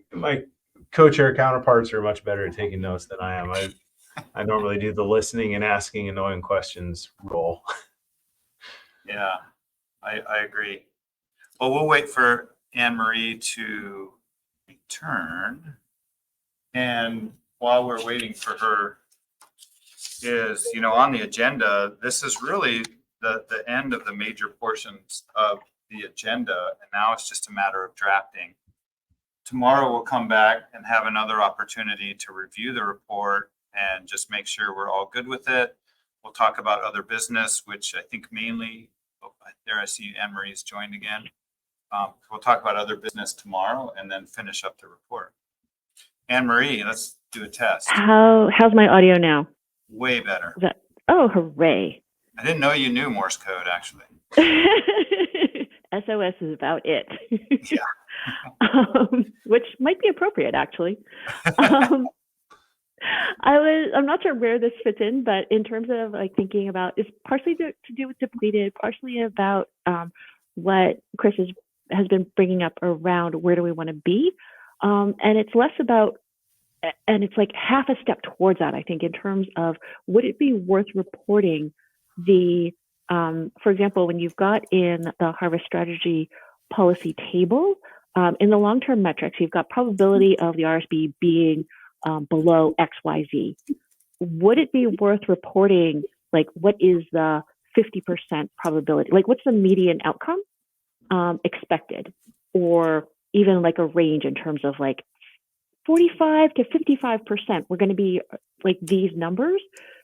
B: co-chair counterparts are much better at taking notes than I am. I normally do the listening and asking annoying questions role.
A: Yeah, I agree. Well, we'll wait for Anne Marie to return. And while we're waiting for her, is, you know, on the agenda, this is really the end of the major portions of the agenda. And now it's just a matter of drafting. Tomorrow we'll come back and have another opportunity to review the report and just make sure we're all good with it. We'll talk about other business, which I think mainly, there I see Anne Marie's joined again. We'll talk about other business tomorrow and then finish up the report. Anne Marie, let's do a test.
K: How's my audio now?
A: Way better.
K: Oh, hooray.
A: I didn't know you knew Morse code, actually.
K: SOS is about it.
A: Yeah.
K: Which might be appropriate, actually. I'm not sure where this fits in, but in terms of like thinking about, it's partially to do with depleted, partially about what Chris has been bringing up around where do we want to be. And it's less about, and it's like half a step towards that, I think, in terms of would it be worth reporting the, for example, when you've got in the harvest strategy policy table, in the long-term metrics, you've got probability of the RSB being below XYZ. Would it be worth reporting, like, what is the 50% probability? Like, what's the median outcome expected? Or even like a range in terms of like 45 to 55%, we're going to be like these numbers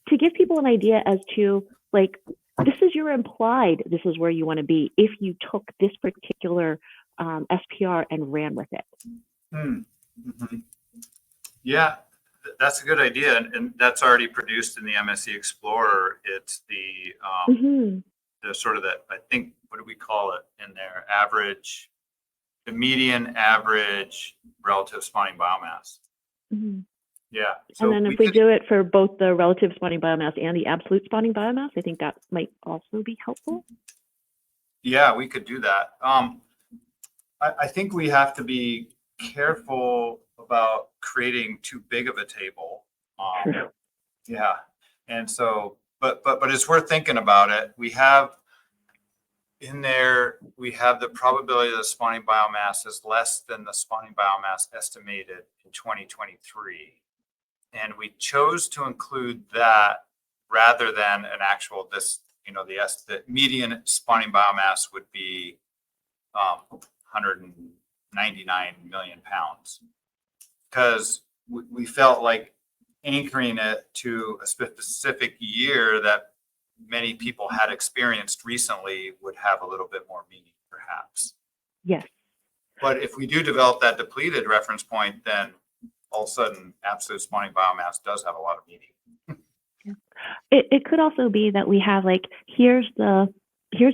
K: to give people an idea as to like, this is your implied, this is where you want to be if you took this particular SPR and ran with it.
A: Mm-hmm. Yeah, that's a good idea. And that's already produced in the MSC Explorer. It's the sort of that, I think, what do we call it in there? Average, the median average relative spawning biomass.
K: Mm-hmm.
A: Yeah. So
K: and then if we do it for both the relative spawning biomass and the absolute spawning biomass, I think that might also be helpful.
A: Yeah, we could do that. I think we have to be careful about creating too big of a table. Yeah. And so, but it's worth thinking about it. We have in there, we have the probability that the spawning biomass is less than the spawning biomass estimated in 2023. And we chose to include that rather than an actual, the median spawning biomass would be 199 million pounds. Because we felt like anchoring it to a specific year that many people had experienced recently would have a little bit more meaning, perhaps.
K: Yes.
A: But if we do develop that depleted reference point, then all of a sudden, absolute spawning biomass does have a lot of meaning.
K: It could also be that we have like, here's the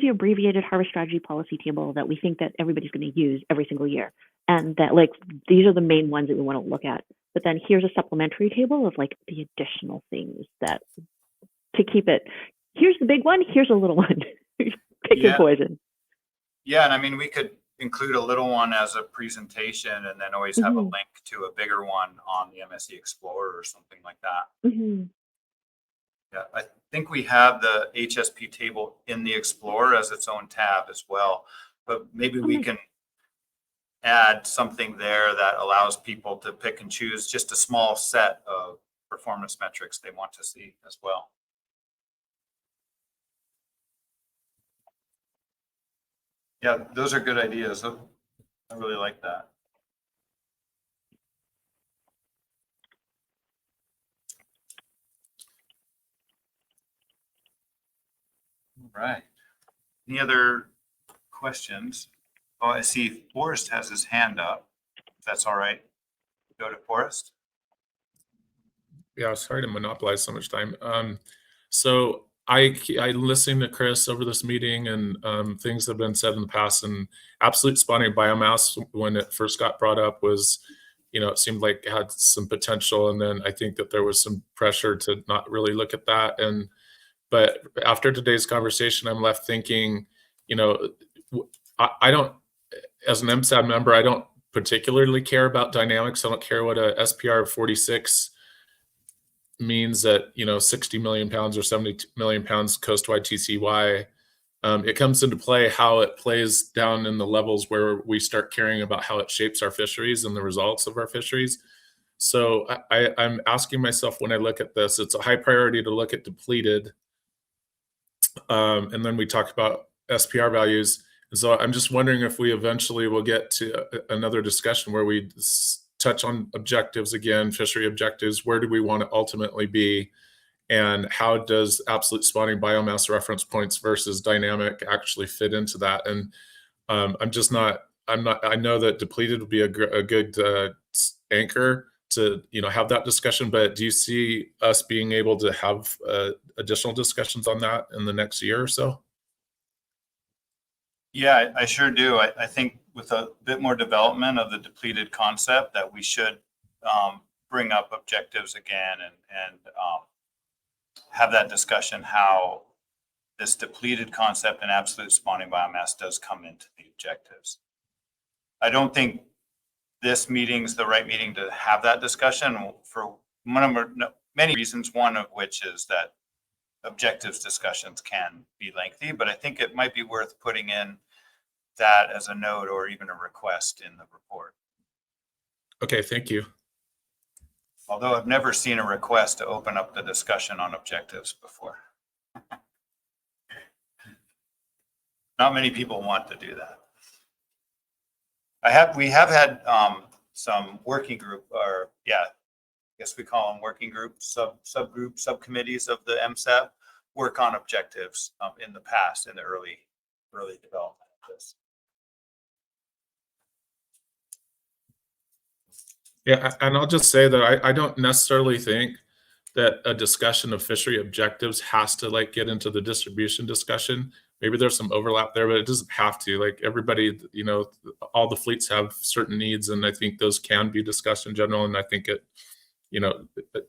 K: abbreviated harvest strategy policy table that we think that everybody's going to use every single year. And that like, these are the main ones that we want to look at. But then here's a supplementary table of like the additional things that to keep it. Here's the big one. Here's a little one. Pick your poison.
A: Yeah. And I mean, we could include a little one as a presentation and then always have a link to a bigger one on the MSC Explorer or something like that. Yeah. I think we have the HSP table in the Explorer as its own tab as well, but maybe we can add something there that allows people to pick and choose just a small set of performance metrics they want to see as well. Yeah, those are good ideas. I really like that. All right. Any other questions? Oh, I see Forrest has his hand up. If that's all right. Go to Forrest.
E: Yeah, sorry to monopolize so much time. So I listened to Chris over this meeting and things that have been said in the past, and absolute spawning biomass when it first got brought up was, it seemed like it had some potential, and then I think that there was some pressure to not really look at that. But after today's conversation, I'm left thinking, I don't, as an MSAB member, I don't particularly care about dynamics. I don't care what a SPR 46 means at 60 million pounds or 70 million pounds coast-wide TCY. It comes into play how it plays down in the levels where we start caring about how it shapes our fisheries and the results of our fisheries. So I'm asking myself, when I look at this, it's a high priority to look at depleted, and then we talk about SPR values. And so I'm just wondering if we eventually will get to another discussion where we touch on objectives again, fishery objectives. Where do we want to ultimately be? And how does absolute spawning biomass reference points versus dynamic actually fit into that? And I know that depleted would be a good anchor to, have that discussion, but do you see us being able to have additional discussions on that in the next year or so?
A: Yeah, I sure do. I think with a bit more development of the depleted concept that we should bring up objectives again and have that discussion how this depleted concept and absolute spawning biomass does come into the objectives. I don't think this meeting's the right meeting to have that discussion for many reasons, one of which is that objectives discussions can be lengthy, but I think it might be worth putting in that as a note or even a request in the report.
E: Okay, thank you.
A: Although I've never seen a request to open up the discussion on objectives before. Not many people want to do that. We have had some working group, or I guess we call them working groups, subgroup, subcommittees of the MSAB work on objectives in the past, in the early development of this.
E: Yeah, and I'll just say that I don't necessarily think that a discussion of fishery objectives has to get into the distribution discussion. Maybe there's some overlap there, but it doesn't have to. Everybody, all the fleets have certain needs, and I think those can be discussed in general. And I think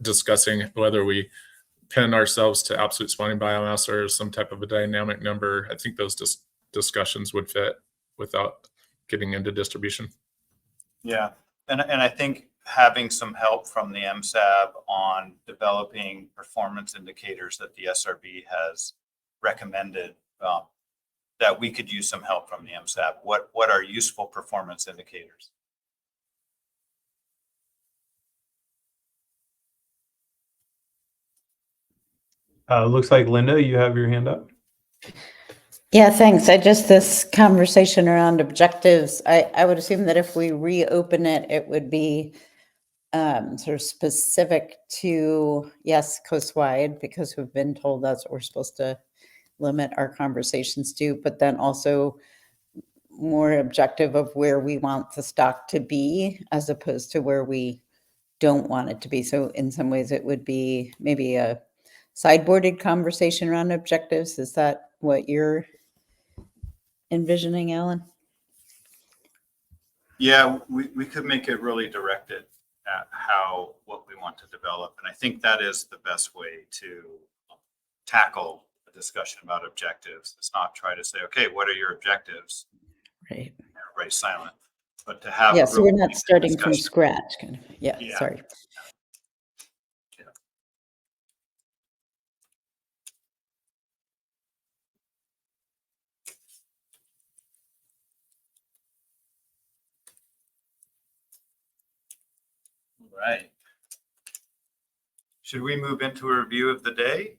E: discussing whether we pin ourselves to absolute spawning biomass or some type of a dynamic number, I think those discussions would fit without getting into distribution.
A: Yeah. And I think having some help from the MSAB on developing performance indicators that the SRB has recommended, that we could use some help from the MSAB. What are useful performance indicators?
B: Looks like Linda, you have your hand up.
F: Yeah, thanks. This conversation around objectives, I would assume that if we reopen it, it would be sort of specific to, yes, coastwide, because we've been told that's what we're supposed to limit our conversations to, but then also more objective of where we want the stock to be as opposed to where we don't want it to be. So in some ways it would be maybe a sideboarded conversation around objectives. Is that what you're envisioning, Alan?
A: Yeah, we could make it really directed at what we want to develop. And I think that is the best way to tackle a discussion about objectives. It's not try to say, okay, what are your objectives?
F: Right.
A: Everybody's silent. But to have
F: Yeah, so we're not starting from
A: discussion.
F: scratch. Kind of. Yeah, sorry.
A: Right. Should we move into a review of the day?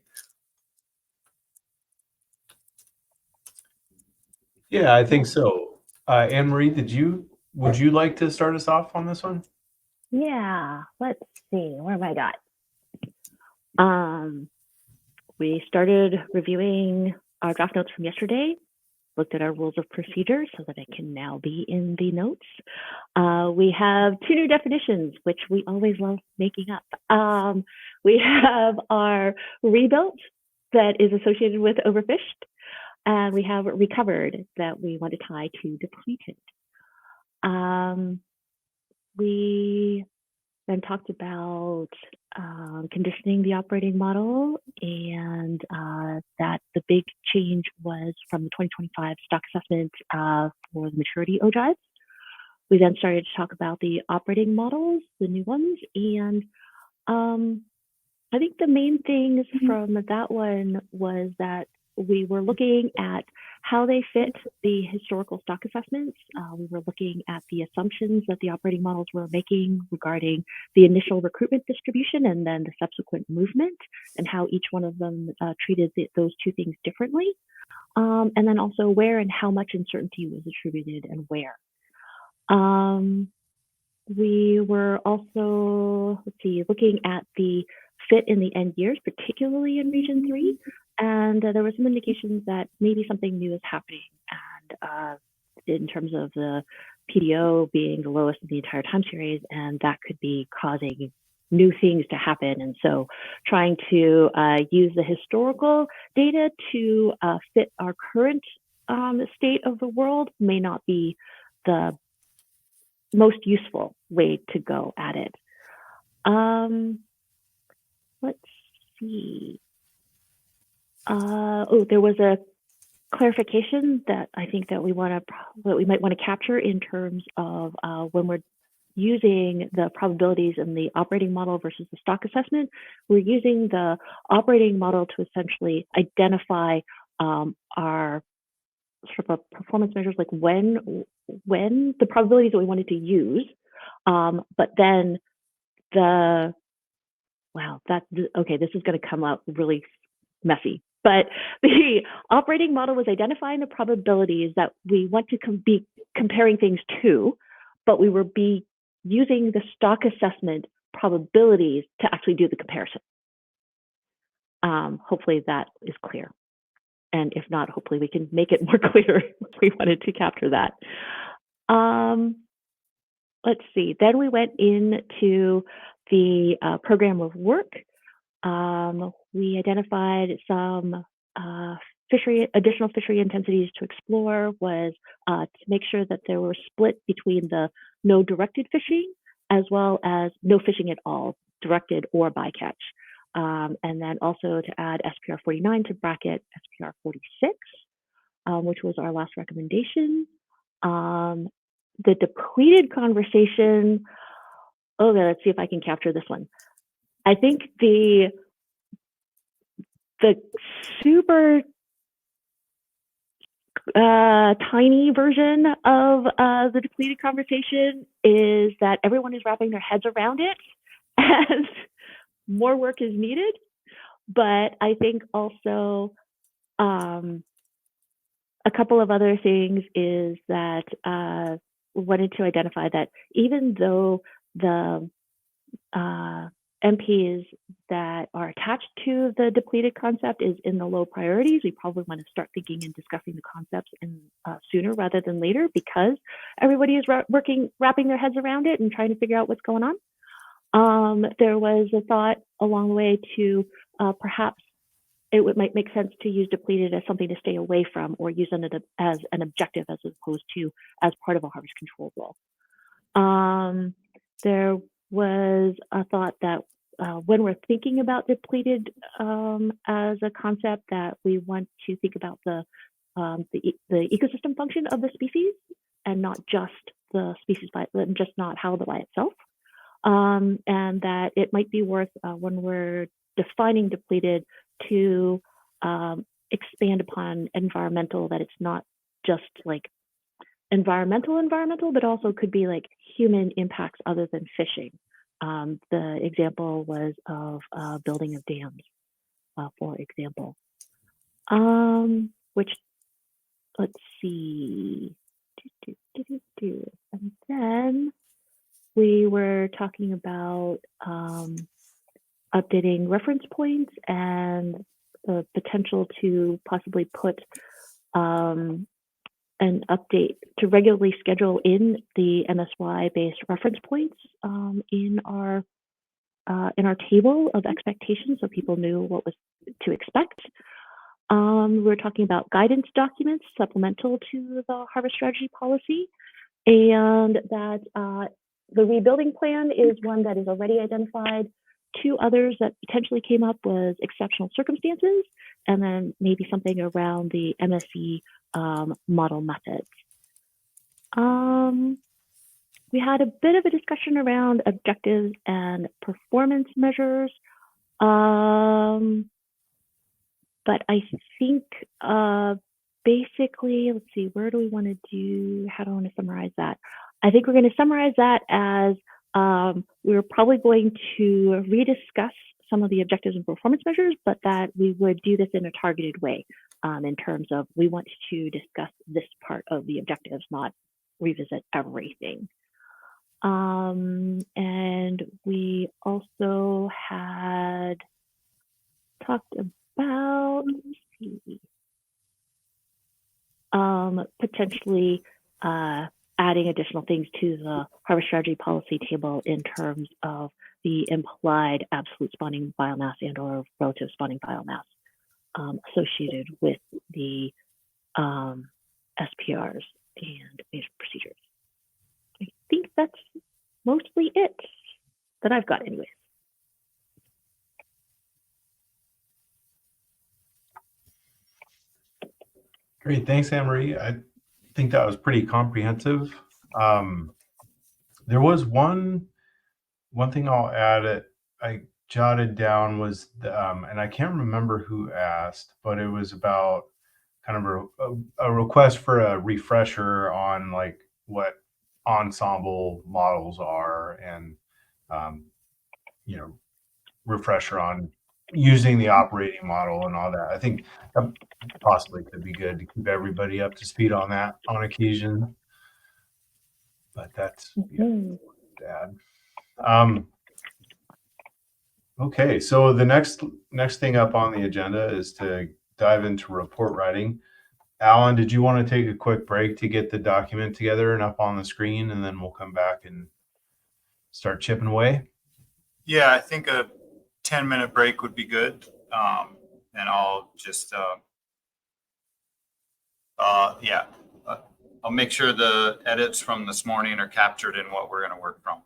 B: Yeah, I think so. Anne-Marie, would you like to start us off on this one?
K: Yeah, let's see. Where have I got? We started reviewing our draft notes from yesterday, looked at our rules of procedure so that it can now be in the notes. We have 2 new definitions, which we always love making up. We have our rebuilt that is associated with overfished, and we have recovered that we want to tie to depleted. We then talked about conditioning the operating model, and that the big change was from the 2025 stock assessment for the maturity OGIs. We then started to talk about the operating models, the new ones, and I think the main things from that one was that we were looking at how they fit the historical stock assessments. We were looking at the assumptions that the operating models were making regarding the initial recruitment distribution and then the subsequent movement, and how each one of them treated those two things differently. And then also where and how much uncertainty was attributed and where. We were also, looking at the fit in the end years, particularly in Region 3, and there were some indications that maybe something new is happening, and in terms of the PDO being the lowest in the entire time series, and that could be causing new things to happen. And so trying to use the historical data to fit our current state of the world may not be the most useful way to go at it. Let's see. There was a clarification that I think that we might want to capture in terms of when we're using the probabilities in the operating model versus the stock assessment. We're using the operating model to essentially identify our sort of performance measures, like when the probabilities that we wanted to use, but then this is going to come out really messy. But the operating model was identifying the probabilities that we want to be comparing things to, but we will be using the stock assessment probabilities to actually do the comparison. Hopefully that is clear. And if not, hopefully we can make it more clear if we wanted to capture that. Let's see. Then we went into the program of work. We identified some additional fishery intensities to explore, was to make sure that there were split between the no directed fishing as well as no fishing at all, directed or bycatch. And then also to add SPR 49 to bracket SPR 46, which was our last recommendation. The depleted conversation, let's see if I can capture this one. I think the super tiny version of the depleted conversation is that everyone is wrapping their heads around it, and more work is needed. But I think also a couple of other things is that we wanted to identify that even though the MPs that are attached to the depleted concept is in the low priorities, we probably want to start thinking and discussing the concepts sooner rather than later, because everybody is wrapping their heads around it and trying to figure out what's going on. There was a thought along the way to perhaps might make sense to use depleted as something to stay away from, or use it as an objective as opposed to as part of a harvest control role. There was a thought that when we're thinking about depleted as a concept, that we want to think about the ecosystem function of the species, and not just the species just not howler by itself. And that it might be worth when we're defining depleted to expand upon environmental, that it's not just like environmental, but also could be like human impacts other than fishing. The example was of building of dams, for example. Which, let's see. And then we were talking about updating reference points and the potential to possibly put an update to regularly schedule in the MSY based reference points in our in our table of expectations so people knew what was to expect. We were talking about guidance documents supplemental to the harvest strategy policy, and that the rebuilding plan is one that is already identified. Two others that potentially came up was exceptional circumstances, and then maybe something around the MSE model methods. We had a bit of a discussion around objectives and performance measures. But I think basically, let's see, where do we want to do, how do I want to summarize that? I think we're going to summarize that as we're probably going to rediscuss some of the objectives and performance measures, but that we would do this in a targeted way in terms of we want to discuss this part of the objectives, not revisit everything. And we also had talked about, let's see, potentially adding additional things to the harvest strategy policy table in terms of the implied absolute spawning biomass and or relative spawning biomass associated with the SPRs and management procedures. I think that's mostly it that I've got anyways.
B: Great, thanks, Anne-Marie. I think that was pretty comprehensive. There was one thing I'll add. I jotted down was, and I can't remember who asked, but it was about kind of a request for a refresher on like what ensemble models are, and refresher on using the operating model and all that. I think that possibly could be good to keep everybody up to speed on that on occasion. But that's bad. Okay, so the next thing up on the agenda is to dive into report writing. Alan, did you want to take a quick break to get the document together and up on the screen, and then we'll come back and start chipping away?
A: Yeah, I think a 10-minute break would be good. And I'll just, I'll make sure the edits from this morning are captured in what we're going to work from.